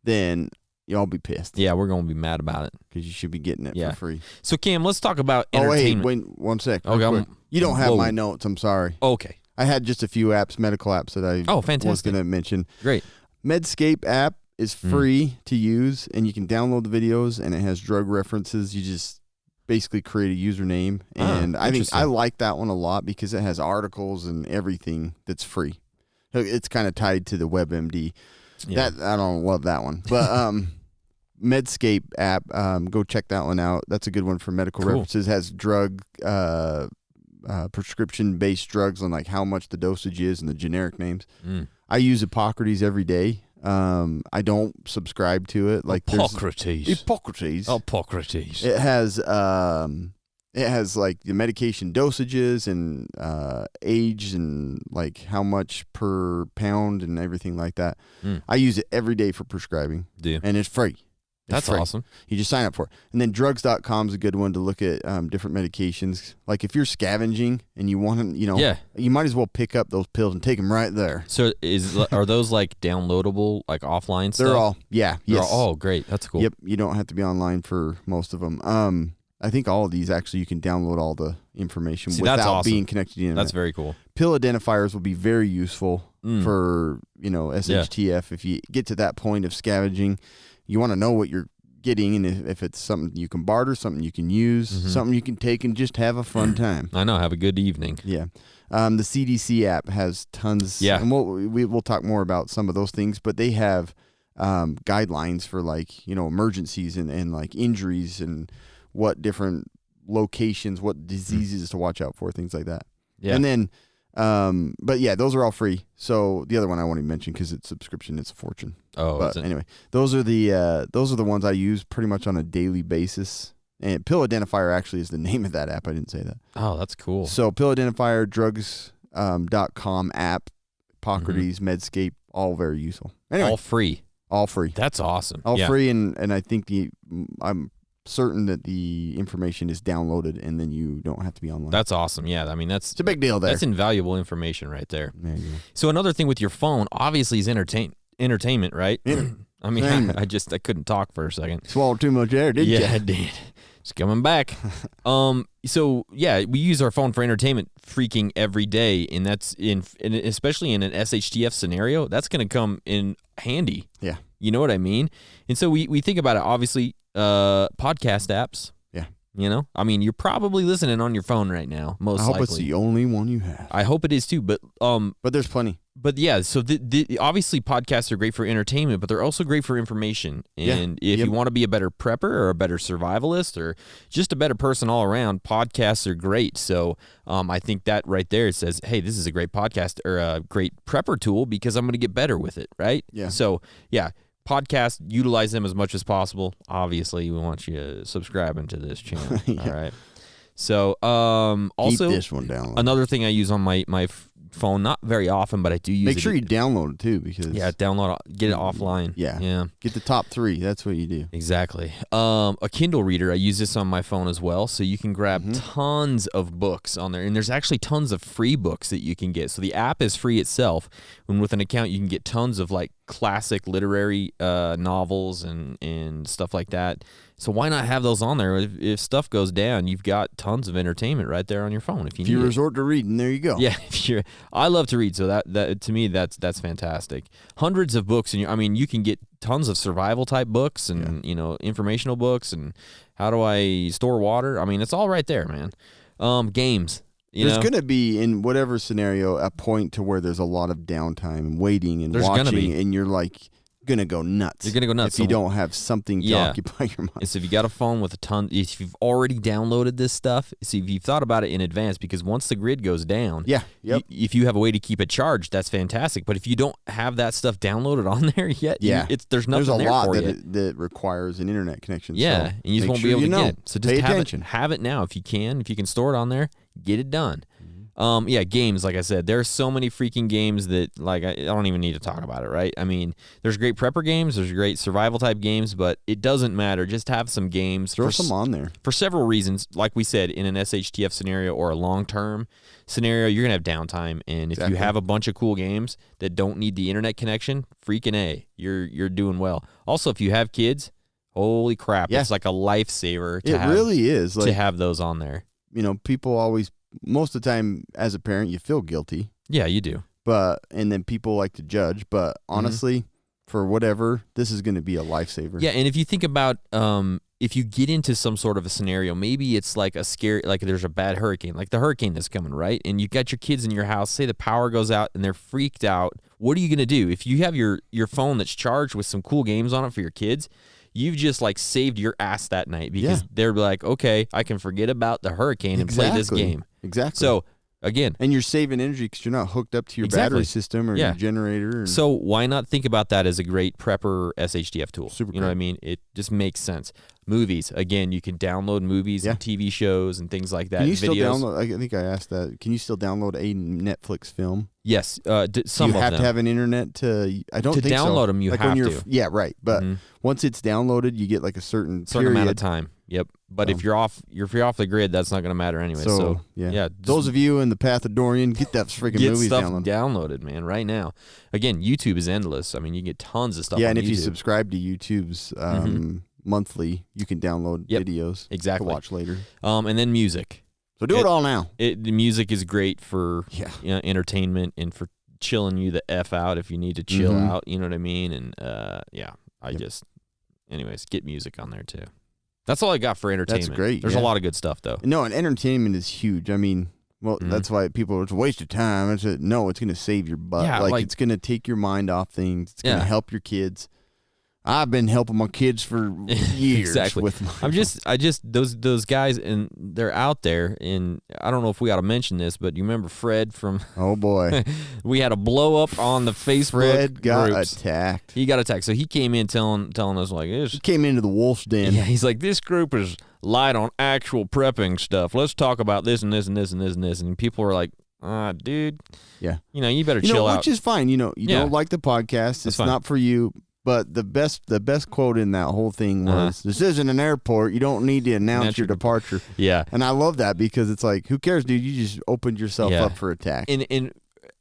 then y'all be pissed. Yeah, we're going to be mad about it. Because you should be getting it Yeah. for free. So, Cam, let's talk about Oh, wait, entertainment. 1 sec. Okay, real quick. You don't have whoa. my notes. I'm sorry. Okay, I had just a few apps, medical apps that I was fantastic. going to mention. great. Medscape app is free to use, and you can download the videos, and it has drug references. You just basically create a username, and I think interesting. I like that one a lot because it has articles and everything that's free. It's kind of tied to the WebMD. Yeah. That I don't love that one, but Medscape app, go check that one out. That's a good one for medical Cool. references. Has drug prescription-based drugs and like how much the dosage is and the generic names. I use Hippocrates every day. I don't subscribe to it. Like Hippocrates. Hippocrates. It has like the medication dosages and age and like how much per pound and everything like that. I use it every day for prescribing. Do you? And it's free. That's awesome. You just sign up for it. And then drugs.com is a good one to look at different medications. Like if you're scavenging and you want to, you might as well pick up those pills and take them right there. So are those like downloadable, like offline stuff? They're all, yes. Oh, great. That's cool. Yep. You don't have to be online for most of them. I think all of these actually you can download all the information without being connected to the internet. That's very cool. Pill identifiers will be very useful for, SHTF. If you get to that point of scavenging, you want to know what you're getting, and if it's something you can barter, something you can use, something you can take and just have a fun time. I know. Have a good evening. Yeah. The CDC app has tons. Yeah. And we'll talk more about some of those things, but they have guidelines for like, emergencies and like injuries and what different locations, what diseases to watch out for, things like that. Yeah. And then, but yeah, those are all free. So the other one I won't even mention because it's subscription, it's a fortune. Oh, but anyway, those are the ones I use pretty much on a daily basis. And Pill Identifier actually is the name of that app. I didn't say that. Oh, that's cool. So Pill Identifier, drugs.com app, Hippocrates, Medscape, all very useful. Anyway, all free. All free. That's awesome. All free, and I think I'm certain that the information is downloaded and then you don't have to be online. That's awesome. Yeah, I mean it's a big deal there. That's invaluable information right there. There you go. So another thing with your phone, obviously, is entertainment, right? I mean, I couldn't talk for a second. Swallowed too much air, did you? Yeah, I did. It's coming back. So yeah, we use our phone for entertainment freaking every day, and that's especially in an SHTF scenario, that's going to come in handy. Yeah. You know what I mean? And so we think about it, obviously, podcast apps. Yeah. I mean, you're probably listening on your phone right now, most likely. I hope it's the only one you have. I hope it is too, but there's plenty. But yeah, so obviously podcasts are great for entertainment, but they're also great for information. And if you want to be a better prepper or a better survivalist or just a better person all around, podcasts are great. So I think that right there says, hey, this is a great podcast or a great prepper tool because I'm going to get better with it, right? Yeah. So yeah, podcasts, utilize them as much as possible. Obviously, we want you subscribing to this channel. All right. So also, keep this one down. Another thing I use on my phone, not very often, but I do use it. Make sure you download it too, because get it offline. Yeah. Get the top 3. That's what you do. Exactly. A Kindle reader. I use this on my phone as well, so you can grab tons of books on there, and there's actually tons of free books that you can get. So the app is free itself, and with an account, you can get tons of like classic literary novels and stuff like that. So why not have those on there? If stuff goes down, you've got tons of entertainment right there on your phone. If you resort to reading, there you go. Yeah, I love to read, so that to me that's fantastic. Hundreds of books, and you can get tons of survival type books and informational books and how do I store water. I mean, it's all right there, man. Games. There's going to be, in whatever scenario, a point to where there's a lot of downtime and waiting and watching, and you're like going to go nuts. You're going to go nuts if you don't have something to occupy your mind. So if you got a phone with a ton, if you've already downloaded this stuff, see if you've thought about it in advance, because once the grid goes down, if you have a way to keep it charged, that's fantastic. But if you don't have that stuff downloaded on there yet, there's nothing there's a there lot for that requires an internet connection. Yeah, so and you just won't be able to get it. So just have it now if you can. If you can store it on there, get it done. Games, like I said, there are so many freaking games that, like, I don't even need to talk about it, right? I mean, there's great prepper games, there's great survival type games, but it doesn't matter. Just have some games. Throw some on there. For several reasons. Like we said, in an SHTF scenario or a long-term scenario, you're going to have downtime. And if you have a bunch of cool games that don't need the internet connection, freaking A, you're doing well. Also, if you have kids, holy crap, it's like a lifesaver to have those on there. People always, most of the time as a parent, you feel guilty. Yeah, you do. And then people like to judge, but honestly, for whatever, this is going to be a lifesaver. Yeah, and if you think about, if you get into some sort of a scenario, maybe it's like a scary, like there's a bad hurricane, like the hurricane that's coming, right? And you got your kids in your house, say the power goes out and they're freaked out. What are you going to do? If you have your phone that's charged with some cool games on it for your kids, you've just like saved your ass that night, because they're like, okay, I can forget about the hurricane and play this game. Exactly. So again, and you're saving energy because you're not hooked up to your battery system or your generator. And so why not think about that as a great prepper SHDF tool? Super you know what I mean? It just makes sense. Movies, again, you can download movies and TV shows and things like that. Can you videos. still download? I think I asked that. Can you still download a Netflix film? Yes, some of them. You have to have an internet to. I don't to think download so. them. You like have when to. Yeah, right. But once it's downloaded, you get like a certain amount of time. Yep. But if you're off the grid, that's not going to matter anyway. So yeah. Those of you in the path of Dorian, get that freaking get movies stuff downloaded, man, right now. Again, YouTube is endless. I mean, you get tons of stuff. Yeah, on and if YouTube. you subscribe to YouTube's monthly, you can download videos to watch later. And then music. So do it all now. The music is great for entertainment and for chilling you the F out if you need to chill out. You know what I mean? And anyways, get music on there too. That's all I got for entertainment. That's great. There's a lot of good stuff though. No, and entertainment is huge. I mean, that's why people, it's a waste of time. It's going to save your butt. Yeah, like it's going to take your mind off things. It's going to help your kids. I've been helping my kids for years. With my those guys, and they're out there. And I don't know if we ought to mention this, but you remember Fred from? Oh boy, we had a blow up on the Facebook. Fred got groups. attacked. He got attacked. So he came in telling us like this. He came into the wolf's den. Yeah, he's like, this group is light on actual prepping stuff. Let's talk about this and this and this and this and this. And people were like, dude, you better chill out. Which is fine. You don't like the podcast. It's not for you. But the best quote in that whole thing was, "This isn't an airport. You don't need to announce your departure." Yeah, and I love that because it's like, who cares, dude? You just opened yourself up for attack. And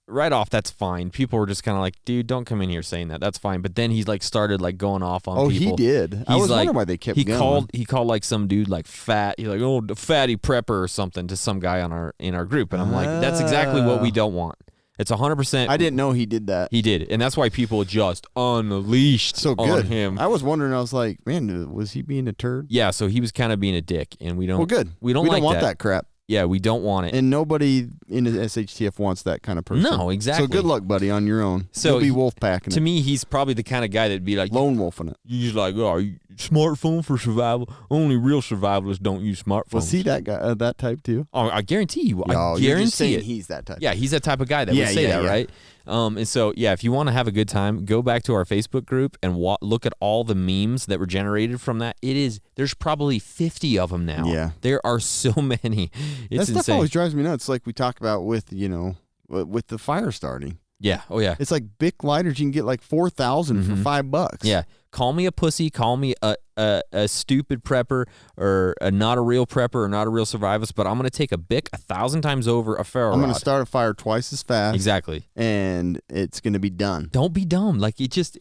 right off, that's fine. People were just kind of like, "Dude, don't come in here saying that." That's fine. But then he's like started like going off on people. Oh, he did. I was wondering why they kept going. He called like some dude like fat. He's like, "Oh, the fatty prepper" or something to some guy in our group, and I'm like, that's exactly what we don't want. It's 100%. I didn't know he did that. He did, and that's why people just unleashed on him. I was wondering. I was like, man, was he being a turd? Yeah, so he was kind of being a dick, and we don't. Well, good. We don't want that crap. Yeah, we don't want it. And nobody in the SHTF wants that kind of person. No, exactly. So good luck, buddy, on your own. So you'll be wolf packing to me, he's probably the kind of guy that'd be like lone wolfing it. He's like, "Oh, smartphone for survival. Only real survivalists don't use smartphones." Was he that guy, that type too? Oh, I guarantee you. I you're guarantee just saying it. He's that type. Yeah, he's that type of guy that would say that, right? And so, if you want to have a good time, go back to our Facebook group and look at all the memes that were generated from that. There's probably 50 of them now. Yeah. There are so many. It's that stuff always drives me nuts. Like we talk about with the fire starting. Yeah. Oh, yeah. It's like Bic lighters. You can get like 4,000 for $5. Yeah. Call me a pussy. Call me a stupid prepper or not a real prepper or not a real survivalist. But I'm going to take a Bic 1,000 times over a ferro I'm going rod. to start a fire twice as fast. Exactly. And it's going to be done. Don't be dumb. Like it just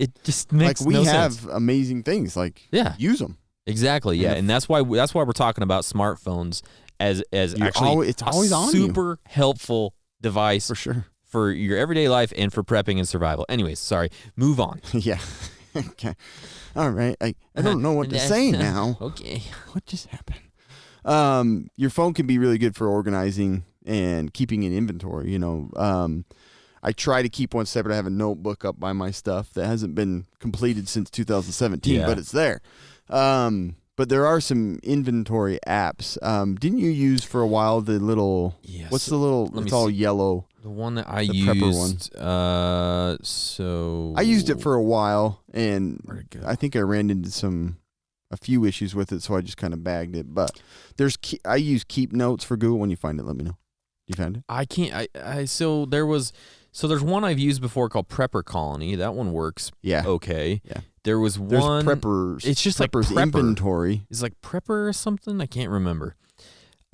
makes like we no have sense. amazing things. Like use them. Exactly. Yeah. And that's why we're talking about smartphones as actually it's always a on super helpful device for sure. For your everyday life and for prepping and survival. Anyways, sorry. Move on. Yeah. Okay. All right. I don't know what to say now. Okay. What just happened? Your phone can be really good for organizing and keeping an inventory. I try to keep one separate. I have a notebook up by my stuff that hasn't been completed since 2017, but it's there. But there are some inventory apps. Didn't you use for a while the little? Yes. What's the little? It's all yellow. The one that I used. So I used it for a while, and I think I ran into a few issues with it, so I just kind of bagged it. But I use Keep Notes for Google. When you find it, let me know. You found it? I can't. There's one I've used before called Prepper Colony. That one works. Yeah. Okay. Yeah. There's one. Preppers. It's just Preppers like Prepper. Inventory. It's like Prepper or something. I can't remember.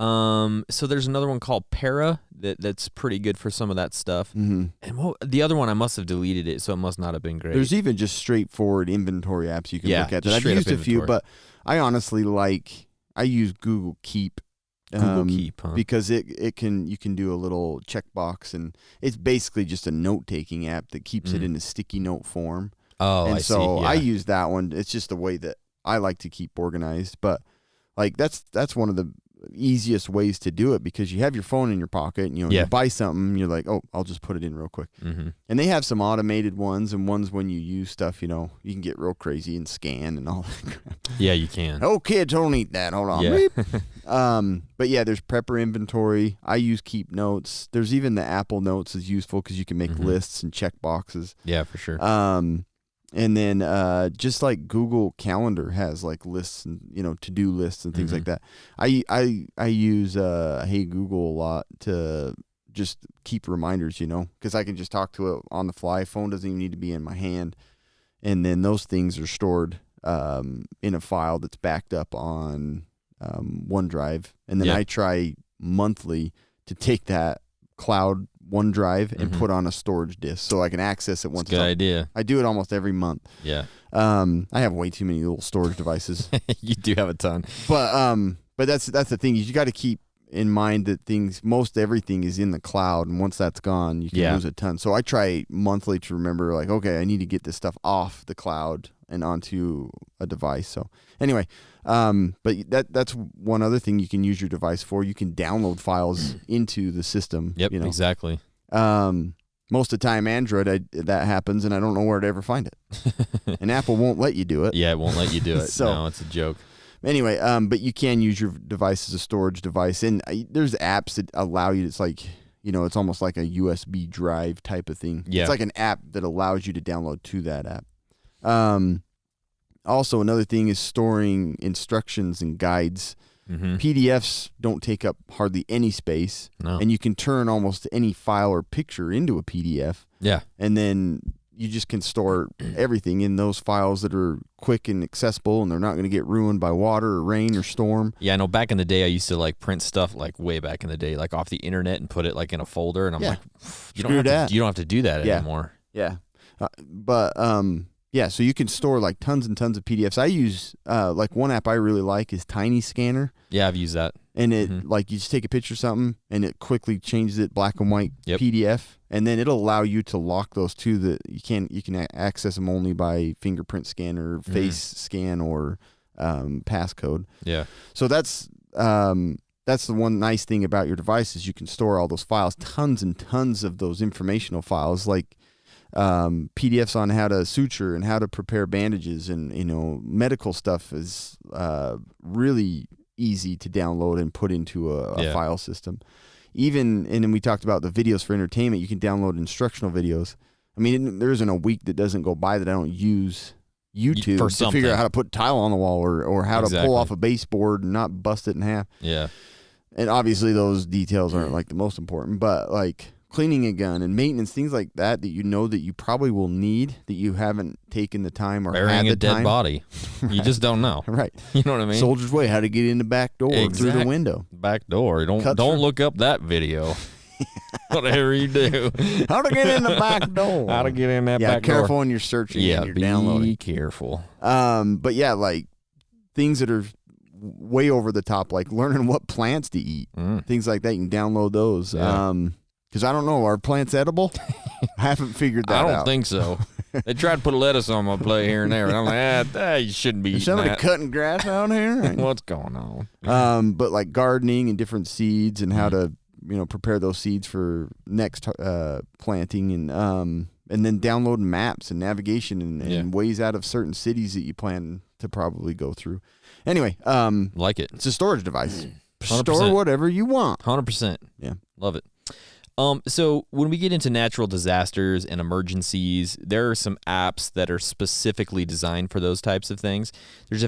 So there's another one called Para that's pretty good for some of that stuff. Mm-hmm. And the other one, I must have deleted it, so it must not have been great. There's even just straightforaught inventory apps you can look at. I've used a few, but I honestly I use Google Keep. Google Keep, huh? Because you can do a little checkbox, and it's basically just a note-taking app that keeps it in a sticky note form. Oh, and I see. Yeah. I use that one. It's just the way that I like to keep organized. But like that's one of the easiest ways to do it because you have your phone in your pocket and you buy something, you're like, oh, I'll just put it in real quick. And they have some automated ones and ones when you use stuff, you can get real crazy and scan and all that crap. Yeah, you can. Oh, kids, don't eat that. Hold on. Yeah. But yeah, there's prepper inventory. I use Keep Notes. There's even the Apple Notes is useful because you can make lists and check boxes. Yeah, for sure. And then just like Google Calendar has like lists and to-do lists and things like that. I use Hey Google a lot to just keep reminders, because I can just talk to it on the fly. Phone doesn't even need to be in my hand, and then those things are stored in a file that's backed up on OneDrive, and then I try monthly to take that cloud OneDrive and put on a storage disk so I can access it once. Good idea. I do it almost every month. Yeah. I have way too many little storage devices. You do have a ton. But that's the thing. You got to keep in mind that most everything is in the cloud, and once that's gone, you can lose a ton. So I try monthly to remember, like, okay, I need to get this stuff off the cloud and onto a device. So anyway, but that's one other thing you can use your device for. You can download files into the system. Yep, exactly. Most of the time, Android, that happens, and I don't know where to ever find it. And Apple won't let you do it. Yeah, it won't let you do it. So, no, it's a joke. Anyway, but you can use your device as a storage device, and there's apps that allow you. It's like, it's almost like a USB drive type of thing. Yeah. It's like an app that allows you to download to that app. Also, another thing is storing instructions and guides. PDFs don't take up hardly any space, and you can turn almost any file or picture into a PDF. Yeah. And then you just can store everything in those files that are quick and accessible, and they're not going to get ruined by water or rain or storm. Yeah, I know back in the day I used to like print stuff like way back in the day, like off the internet and put it like in a folder, and I'm like, you don't have to do that anymore. Yeah. Yeah, so you can store like tons and tons of PDFs. I use like one app I really like is Tiny Scanner. Yeah, I've used that. And it like you just take a picture of something and it quickly changes it black and white PDF, and then it'll allow you to lock those too. That you can access them only by fingerprint scan or face scan or passcode. Yeah. So that's the one nice thing about your device is you can store all those files, tons and tons of those informational files, like PDFs on how to suture and how to prepare bandages, and medical stuff is really easy to download and put into a file system. And then we talked about the videos for entertainment. You can download instructional videos. I mean, there isn't a week that doesn't go by that I don't use YouTube to figure out how to put tile on the wall or how to pull off a baseboard and not bust it in half. Yeah. And obviously those details aren't like the most important, but like cleaning a gun and maintenance, things like that that you probably will need that you haven't taken the time or burying had the a dead time. body. Right. You just don't know. Right. You know what I mean? Soldier's Way, how to get in the back door through the window. Back door. Don't look up that video. Whatever you do. How to get in the back door. How to get in that back door. Yeah, careful when you're searching and you're downloading. Be careful. But yeah, like things that are way over the top, like learning what plants to eat. Things like that. You can download those. Yeah. Because I don't know, are plants edible? I haven't figured that out. I don't think so. They tried to put lettuce on my plate here and there, and I'm like, you shouldn't be eating somebody that. cutting grass out here? What's going on? But like gardening and different seeds and how to prepare those seeds for next planting, and then downloading maps and navigation and ways out of certain cities that you plan to probably go through. Anyway, like it. It's a storage device. 100%. Store whatever you want. 100%. Yeah, love it. So when we get into natural disasters and emergencies, there are some apps that are specifically designed for those types of things. There's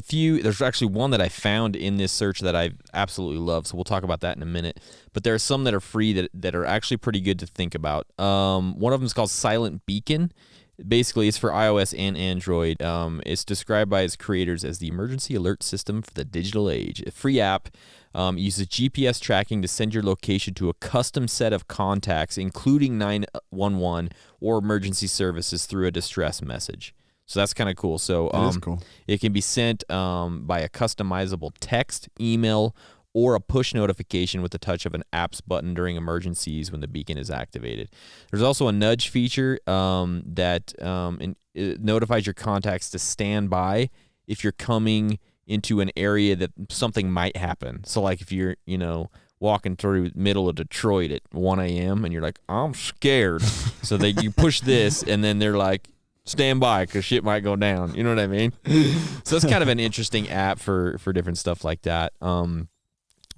actually one that I found in this search that I absolutely love, so we'll talk about that in a minute. But there are some that are free that are actually pretty good to think about. One of them is called Silent Beacon. Basically, it's for iOS and Android. It's described by its creators as the emergency alert system for the digital age. A free app. Uses GPS tracking to send your location to a custom set of contacts, including 911 or emergency services through a distress message. So that's kind of cool. So cool. It can be sent by a customizable text, email, or a push notification with the touch of an apps button during emergencies when the beacon is activated. There's also a nudge feature that it notifies your contacts to stand by if you're coming into an area that something might happen. So like if you're, walking through the middle of Detroit at 1 a.m. and you're like, I'm scared. So you push this and then they're like, stand by because shit might go down. You know what I mean? So it's kind of an interesting app for different stuff like that.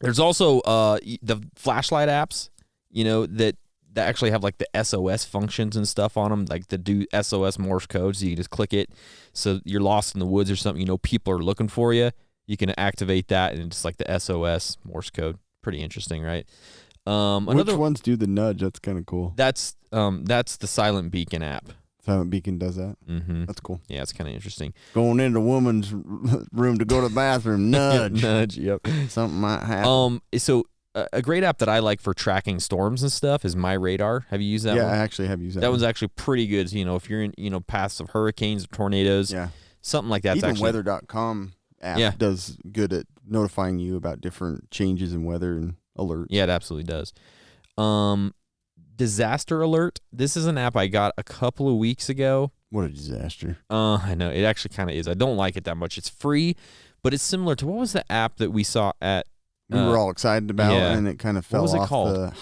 There's also the flashlight apps, that actually have like the SOS functions and stuff on them, like the do SOS Morse code. So you can just click it. So you're lost in the woods or something, people are looking for you. You can activate that and just like the SOS Morse code. Pretty interesting, right? Which ones do the nudge? That's kind of cool. That's the Silent Beacon app. Silent Beacon does that? Mm-hmm. That's cool. Yeah, it's kind of interesting. Going into woman's room to go to the bathroom, nudge. Nudge, yep. Something might happen. So a great app that I like for tracking storms and stuff is My Radar. Have you used that one? Yeah, I actually have used that. That one's actually pretty good. If you're in, paths of hurricanes or tornadoes, something like that. Even weather.com app does good at notifying you about different changes in weather and alerts. Yeah, it absolutely does. Disaster Alert. This is an app I got a couple of weeks ago. What a disaster. I know. It actually kind of is. I don't like it that much. It's free, but it's similar to, what was the app that we saw at... we were all excited about, and it kind of fell off. What was it called?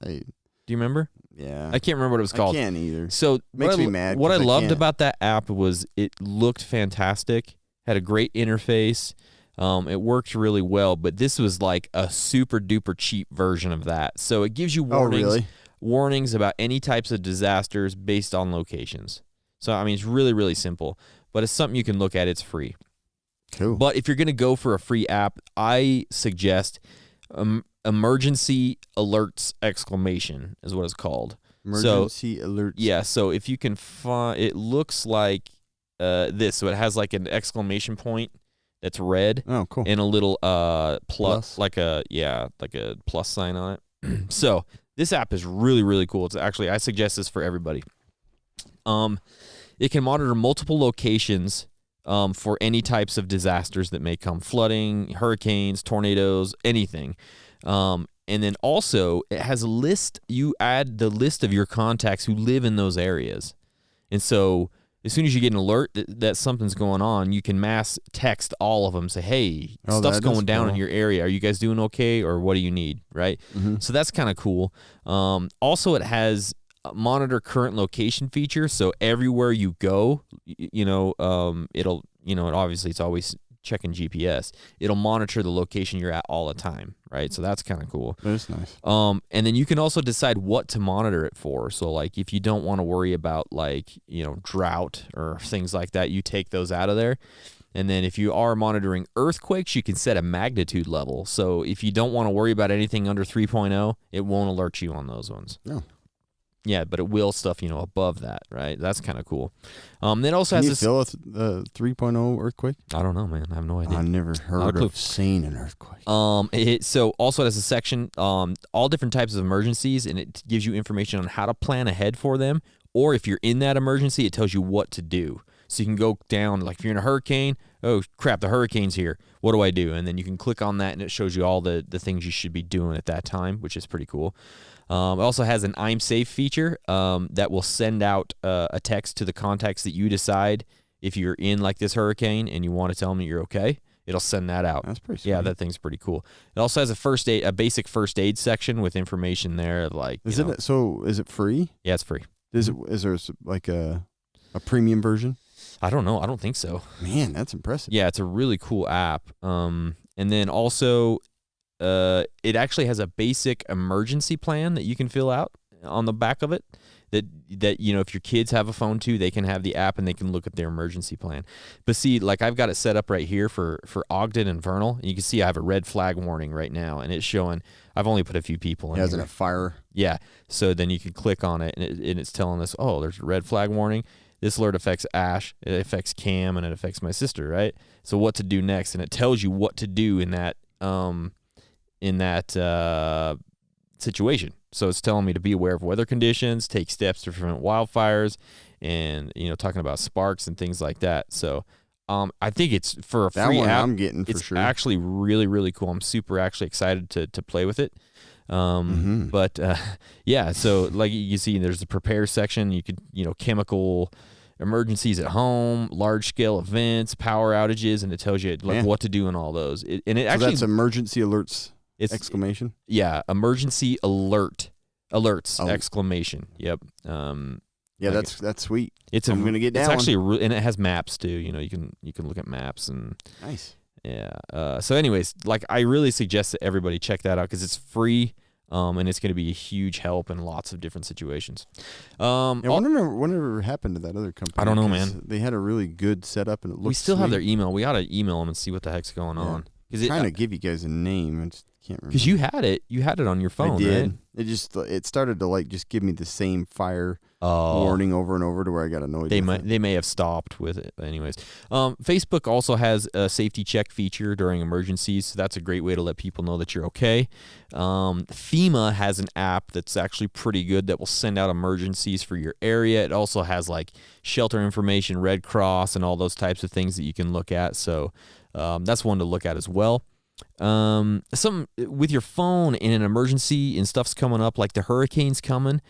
Do you remember? Yeah. I can't remember what it was called. I can't either. So Makes me mad. What I loved about that app was it looked fantastic, had a great interface. It worked really well, but this was like a super duper cheap version of that. So it gives you warnings about any types of disasters based on locations. So, I mean, it's really, really simple, but it's something you can look at. It's free. Cool. But if you're going to go for a free app, I suggest Emergency Alerts exclamation is what it's called. Emergency Alerts. Yeah, so if you can find, it looks like this. So it has like an exclamation point that's red. Oh, cool. And a little plus, like a plus sign on it. So this app is really, really cool. It's actually, I suggest this for everybody. It can monitor multiple locations for any types of disasters that may come, flooding, hurricanes, tornadoes, anything. And then also it has a list. You add the list of your contacts who live in those areas. And so as soon as you get an alert that something's going on, you can mass text all of them, say, hey, stuff's going down in your area. Are you guys doing okay, or what do you need, right? Mm-hmm. So that's kind of cool. Also, it has a monitor current location feature, so everywhere you go, it'll, obviously it's always checking GPS. It'll monitor the location you're at all the time, right? So that's kind of cool. That's nice. And then you can also decide what to monitor it for. So like if you don't want to worry about drought or things like that, you take those out of there. And then if you are monitoring earthquakes, you can set a magnitude level. So if you don't want to worry about anything under 3.0, it won't alert you on those ones. No. Yeah, but it will stuff, above that, right? That's kind of cool. Then also Can has you this. feel a 3.0 earthquake? I don't know, man. I have no idea. I never heard of seeing an earthquake. So also it has a section, all different types of emergencies, and it gives you information on how to plan ahead for them. Or if you're in that emergency, it tells you what to do. So you can go down, like if you're in a hurricane, oh crap, the hurricane's here. What do I do? And then you can click on that, and it shows you all the things you should be doing at that time, which is pretty cool. It also has an I'm safe feature that will send out a text to the contacts that you decide if you're in like this hurricane and you want to tell them that you're okay. It'll send that out. That's pretty sweet. Yeah, that thing's pretty cool. It also has a basic first aid section with information there. Like, is it free? Yeah, it's free. Is there like a premium version? I don't know. I don't think so. Man, that's impressive. Yeah, it's a really cool app. And then also, it actually has a basic emergency plan that you can fill out on the back of it. That if your kids have a phone too, they can have the app and they can look at their emergency plan. But see, like I've got it set up right here for Ogden and Vernal. And you can see I have a red flag warning right now, and it's showing. I've only put a few people in. It has here. a fire. Yeah. So then you can click on it, and it's telling us, oh, there's a red flag warning. This alert affects Ash, it affects Cam, and it affects my sister, right? So what to do next, and it tells you what to do in that situation. So it's telling me to be aware of weather conditions, take steps to prevent wildfires, and talking about sparks and things like that. So I think it's for a free app. I'm getting for it's sure. Actually really, really cool. I'm super actually excited to play with it. But yeah, so like you see, there's the prepare section. You could chemical emergencies at home, large-scale events, power outages, and it tells you like what to do in all those. So that's emergency alerts, exclamation? Yeah, emergency alerts, exclamation. Yep. Yeah, that's sweet. I'm going to get down. It's actually, and it has maps too. You can look at maps and. Nice. Yeah. So anyways, like I really suggest that everybody check that out because it's free. And it's going to be a huge help in lots of different situations. Whatever happened to that other company? I don't know, man. They had a really good setup, and it looked We still sweet. have their email. We ought to email them and see what the heck's going on. Trying to give you guys a name, I just can't remember. Because you had it on your phone, I did. right? It started to like just give me the same fire warning over and over to where I got annoyed. They may have stopped with it, but anyways. Facebook also has a safety check feature during emergencies, so that's a great way to let people know that you're okay. FEMA has an app that's actually pretty good that will send out emergencies for your area. It also has like shelter information, Red Cross, and all those types of things that you can look at. So that's one to look at as well. Some with your phone in an emergency and stuff's coming up, like the hurricane's coming.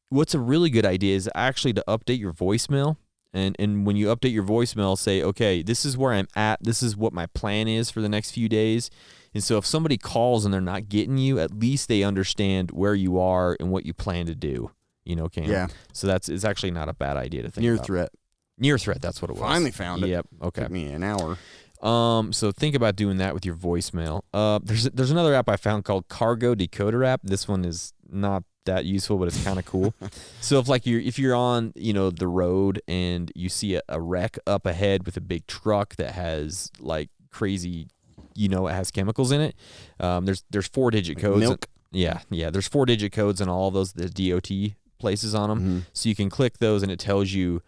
What's a really good idea is actually to update your voicemail. And when you update your voicemail, say, okay, this is where I'm at. This is what my plan is for the next few days. And so if somebody calls and they're not getting you, at least they understand where you are and what you plan to do. Cam? Yeah. So it's actually not a bad idea to think Near about. threat. Near threat, that's what it was. Finally found it. Yep. Okay. Took me an hour. So think about doing that with your voicemail. There's another app I found called Cargo Decoder app. This one is not that useful, but it's kind of cool. So if you're on the road and you see a wreck up ahead with a big truck that has like crazy, it has chemicals in it. There's 4-digit codes. Milk. Yeah. There's 4-digit codes in all of those, the DOT places on them. Mm-hmm. So you can click those and it tells you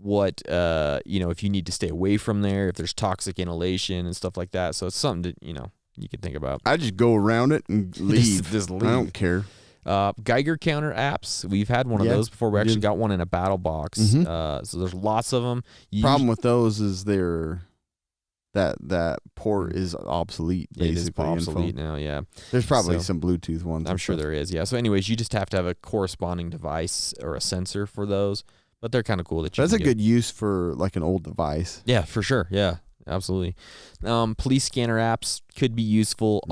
what if you need to stay away from there, if there's toxic inhalation and stuff like that. So it's something that you could think about. I just go around it and leave. Just leave. I don't care. Geiger counter apps. We've had one of those before. We actually got one in a battle box. Mm-hmm. So there's lots of them. Problem with those is that port is obsolete. Basically, it is obsolete now. Yeah. There's probably some Bluetooth ones. I'm sure there is. Yeah. So anyways, you just have to have a corresponding device or a sensor for those. But they're kind of cool. That's a good use for like an old device. Yeah, for sure. Yeah, absolutely. Police scanner apps could be useful,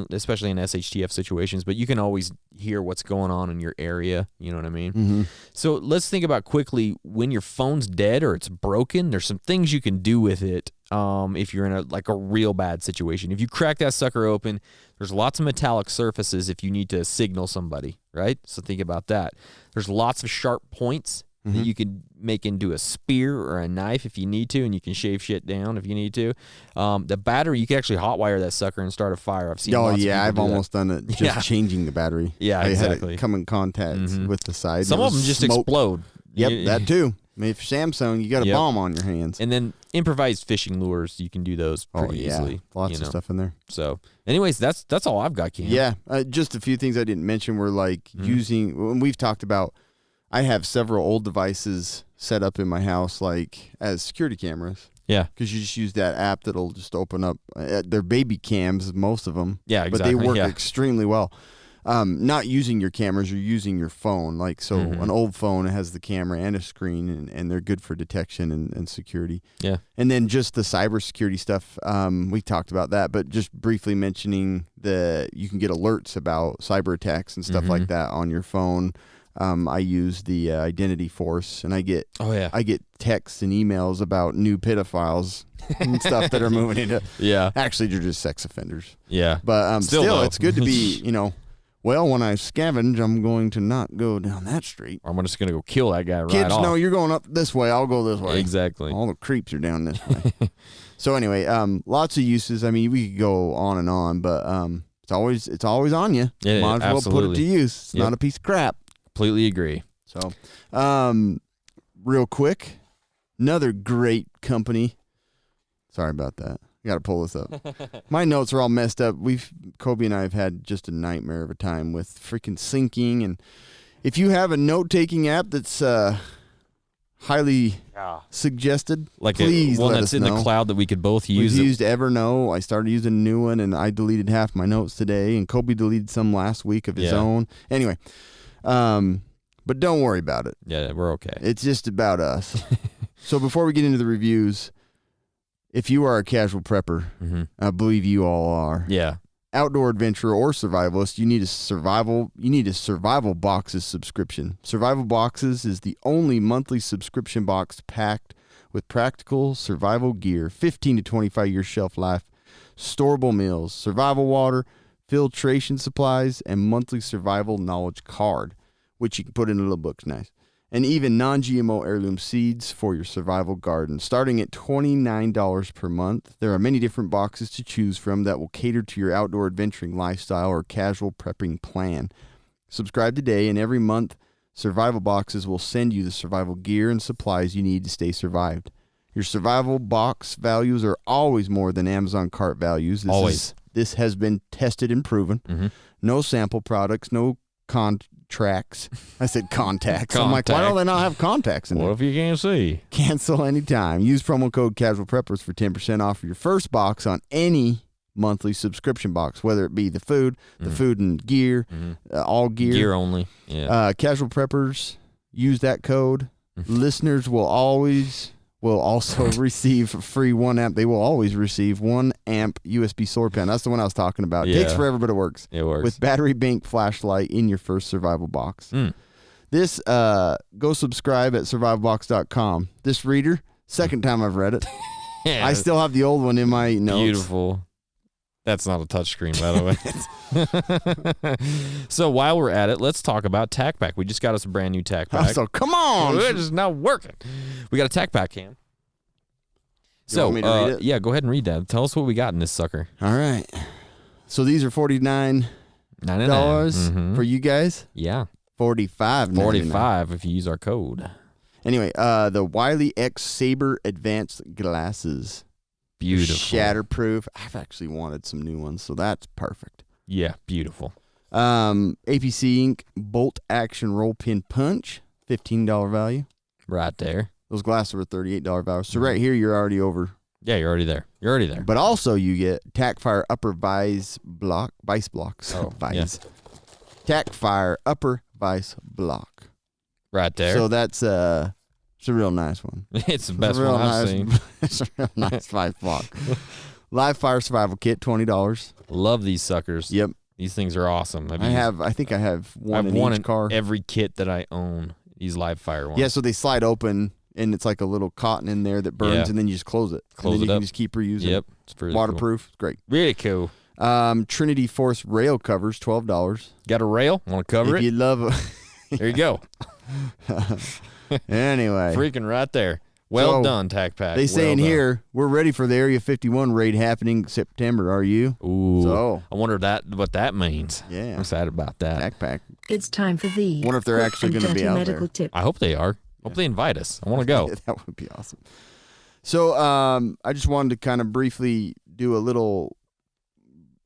especially in SHTF situations. But you can always hear what's going on in your area. You know what I mean? Mm-hmm. So let's think about quickly when your phone's dead or it's broken. There's some things you can do with it. If you're in a real bad situation, if you crack that sucker open, there's lots of metallic surfaces if you need to signal somebody, right? So think about that. There's lots of sharp points that you can make into a spear or a knife if you need to, and you can shave shit down if you need to. The battery, you can actually hotwire that sucker and start a fire. I've seen lots of people I've do almost done it, just changing the battery. Yeah, I exactly. had it come in contact with the side. Some of them just explode. Yep, that too. I mean, if you're Samsung, you got a bomb on your hands. And then improvised fishing lures, you can do those pretty easily. Lots of stuff in there. So anyways, that's all I've got, Cam. Yeah, just a few things I didn't mention were like using, when we've talked about, I have several old devices set up in my house like as security cameras. Yeah. Because you just use that app that'll just open up. They're baby cams, most of them. Yeah, exactly. But they work extremely well. Not using your cameras, you're using your phone. Like, so an old phone has the camera and a screen, and they're good for detection and security. Yeah. And then just the cybersecurity stuff, we talked about that, but just briefly mentioning you can get alerts about cyber attacks and stuff like that on your phone. I use the Identity Force, and I get texts and emails about new pedophiles and stuff that are moving into. Yeah. Actually, they're just sex offenders. Yeah. But still it's good to be, well, when I scavenge, I'm going to not go down that street. Or I'm just going to go kill that guy Kids, off. no, you're going up this way. I'll go this way. Exactly. All the creeps are down this way. So anyway, lots of uses. I mean, we could go on and on, but it's always on you. Yeah, might as well put it to use. It's not a piece of crap. Completely agree. So, real quick, another great company. Sorry about that. I got to pull this up. My notes are all messed up. Kobe and I have had just a nightmare of a time with freaking syncing. And if you have a note-taking app that's highly suggested, like please one let that's us in know. the cloud that we could both use. We've used Evernote. I started using a new one, and I deleted half my notes today. And Kobe deleted some last week of his own. Anyway. But don't worry about it. Yeah, we're okay. It's just about us. So before we get into the reviews, if you are a casual prepper, I believe you all are. Yeah. Outdoor adventurer or survivalist, you need a survival boxes subscription. Survival Boxes is the only monthly subscription box packed with practical survival gear, 15 to 25 year shelf life, storable meals, survival water, filtration supplies, and monthly survival knowledge card, which you can put in a little book. Nice. And even non-GMO heirloom seeds for your survival garden. Starting at $29 per month, there are many different boxes to choose from that will cater to your outdoor adventuring lifestyle or casual prepping plan. Subscribe today, and every month, Survival Boxes will send you the survival gear and supplies you need to stay survived. Your survival box values are always more than Amazon cart values. This has been tested and proven. No sample products, no contracts. I said contacts. I'm like, why don't they not have contacts in there? What if you can't see? Cancel anytime. Use promo code Casual Preppers for 10% off your first box on any monthly subscription box, whether it be the food and gear, all gear. Gear only. Yeah. Casual Preppers, use that code. Listeners will also receive a free 1 amp. They will always receive 1 amp USB solar panel. That's the one I was talking about. It takes forever, but it works. It works. With battery bank flashlight in your first survival box. This, go subscribe at survivalbox.com. This reader, second time I've read it. Yeah. I still have the old one in my notes. Beautiful. That's not a touchscreen, by the way. So while we're at it, let's talk about TacPack. We just got us a brand new TacPack. So come on. It's just not working. We got a TacPack cam. You want me to read it? Yeah, go ahead and read that. Tell us what we got in this sucker. All right. So these are $49 for you guys. Yeah. $45 if you use our code. Anyway, the Wiley X Saber Advanced Glasses. Beautiful. Shatterproof. I've actually wanted some new ones, so that's perfect. Yeah, beautiful. APC Ink Bolt Action Roll Pin Punch, $15 value. Right there. Those glasses were $38 value. So right here, you're already over. Yeah, you're already there. But also you get TacFire Upper Vice Blocks. Oh, Vice. Yeah. TacFire Upper Vice Block. Right there. So that's it's a real nice one. It's the best one I've seen. It's a real nice vice block. Live Fire Survival Kit, $20. Love these suckers. Yep. These things are awesome. I think I have one in each car. Every kit that I own, these live fire ones. Yeah, so they slide open, and it's like a little cotton in there that burns, and then you just close it. Close and then it you up. can just keep reusing. Yep. It's pretty waterproof. Cool. It's great. Really cool. Trinity Force rail covers, $12. Got a rail? Want to cover if it? You love there you go. Anyway. Freaking right there. Well done, TacPack. They say in here, we're ready for the Area 51 raid happening September. Are you? Ooh. So I wonder what that means. Yeah. I'm excited about that. TacPack. It's time for the wonder if they're actually going to be out medical there. Tip. I hope they are. Hope they invite us. I want to go. That would be awesome. So I just wanted to kind of briefly do a little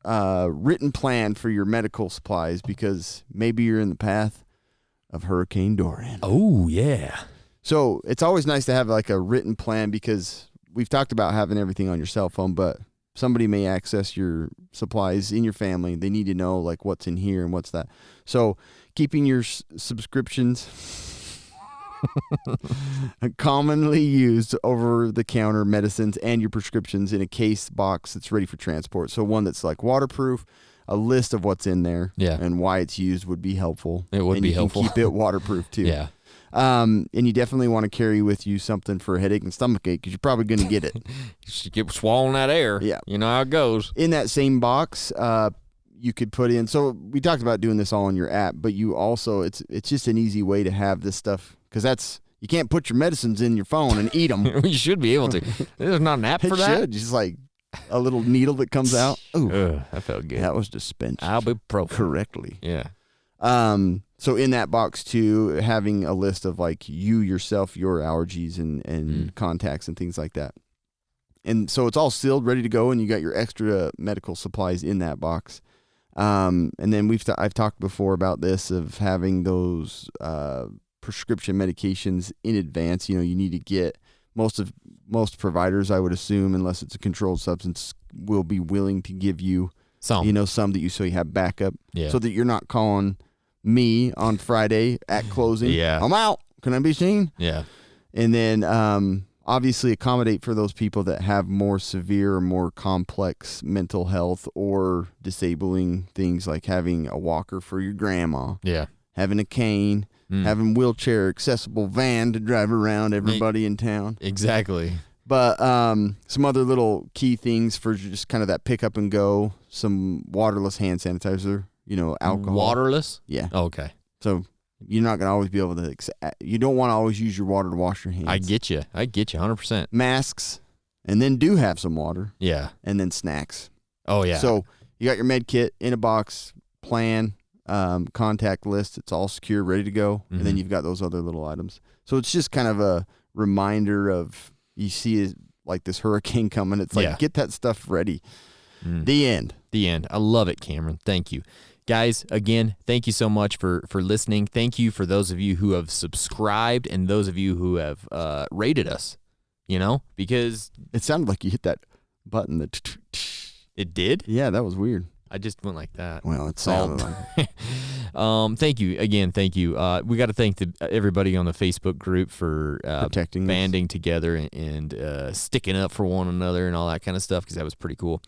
written plan for your medical supplies because maybe you're in the path of Hurricane Dorian. Oh, yeah. So it's always nice to have like a written plan because we've talked about having everything on your cell phone, but somebody may access your supplies in your family. They need to know like what's in here and what's that. So keeping your subscriptions commonly used over-the-counter medicines and your prescriptions in a case box that's ready for transport. So one that's like waterproof. A list of what's in there and why it's used would be helpful. It would be helpful. And you can keep it waterproof too. Yeah. And you definitely want to carry with you something for a headache and stomach ache because you're probably going to get it. You get swallowing that air. Yeah. You know how it goes. In that same box, you could put in. So we talked about doing this all on your app, but you also it's just an easy way to have this stuff because you can't put your medicines in your phone and eat them. You should be able to. There's not an app for that. Should just like a little needle that comes out. Ooh, that felt good. That was dispensed. Ibuprofen correctly. Yeah. So in that box too, having a list of like you yourself, your allergies and contacts and things like that. And so it's all sealed, ready to go, and you got your extra medical supplies in that box. And then I've talked before about this of having those prescription medications in advance. You know, you need to get most providers, I would assume, unless it's a controlled substance, will be willing to give you some that you have backup, so that you're not calling me on Friday at closing. Yeah. I'm out. Can I be seen? Yeah. And then obviously accommodate for those people that have more severe or more complex mental health or disabling things, like having a walker for your grandma, Yeah. having a cane, having wheelchair accessible van to drive around everybody in town. Exactly. But some other little key things for just kind of that pick up and go, some waterless hand sanitizer, alcohol. Waterless? Yeah. Oh, okay. So you're not going to always be able to, you don't want to always use your water to wash your hands. I get you 100%. Masks, and then do have some water, Yeah. and then snacks. Oh, yeah. So you got your med kit in a box, plan, contact list. It's all secure, ready to go. And then you've got those other little items. So it's just kind of a reminder of, you see like this hurricane coming. It's like, get that stuff ready. The end. The end. I love it, Cameron. Thank you. Guys, again, thank you so much for listening. Thank you for those of you who have subscribed and those of you who have rated us, because it sounded like you hit that button. it did? Yeah, that was weird. I just went like that. Well, it sounded like thank you. Again, thank you. We got to thank everybody on the Facebook group for protecting banding together and sticking up for one another and all that kind of stuff, because that was pretty cool.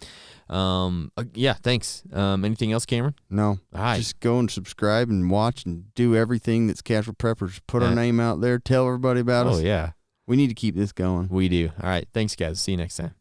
Yeah, thanks. Anything else, Cameron? No. All right. Just go and subscribe and watch and do everything that's Casual Preppers. Put our name out there. Tell everybody about us. Oh, yeah. We need to keep this going. We do. All right. Thanks, guys. See you next time.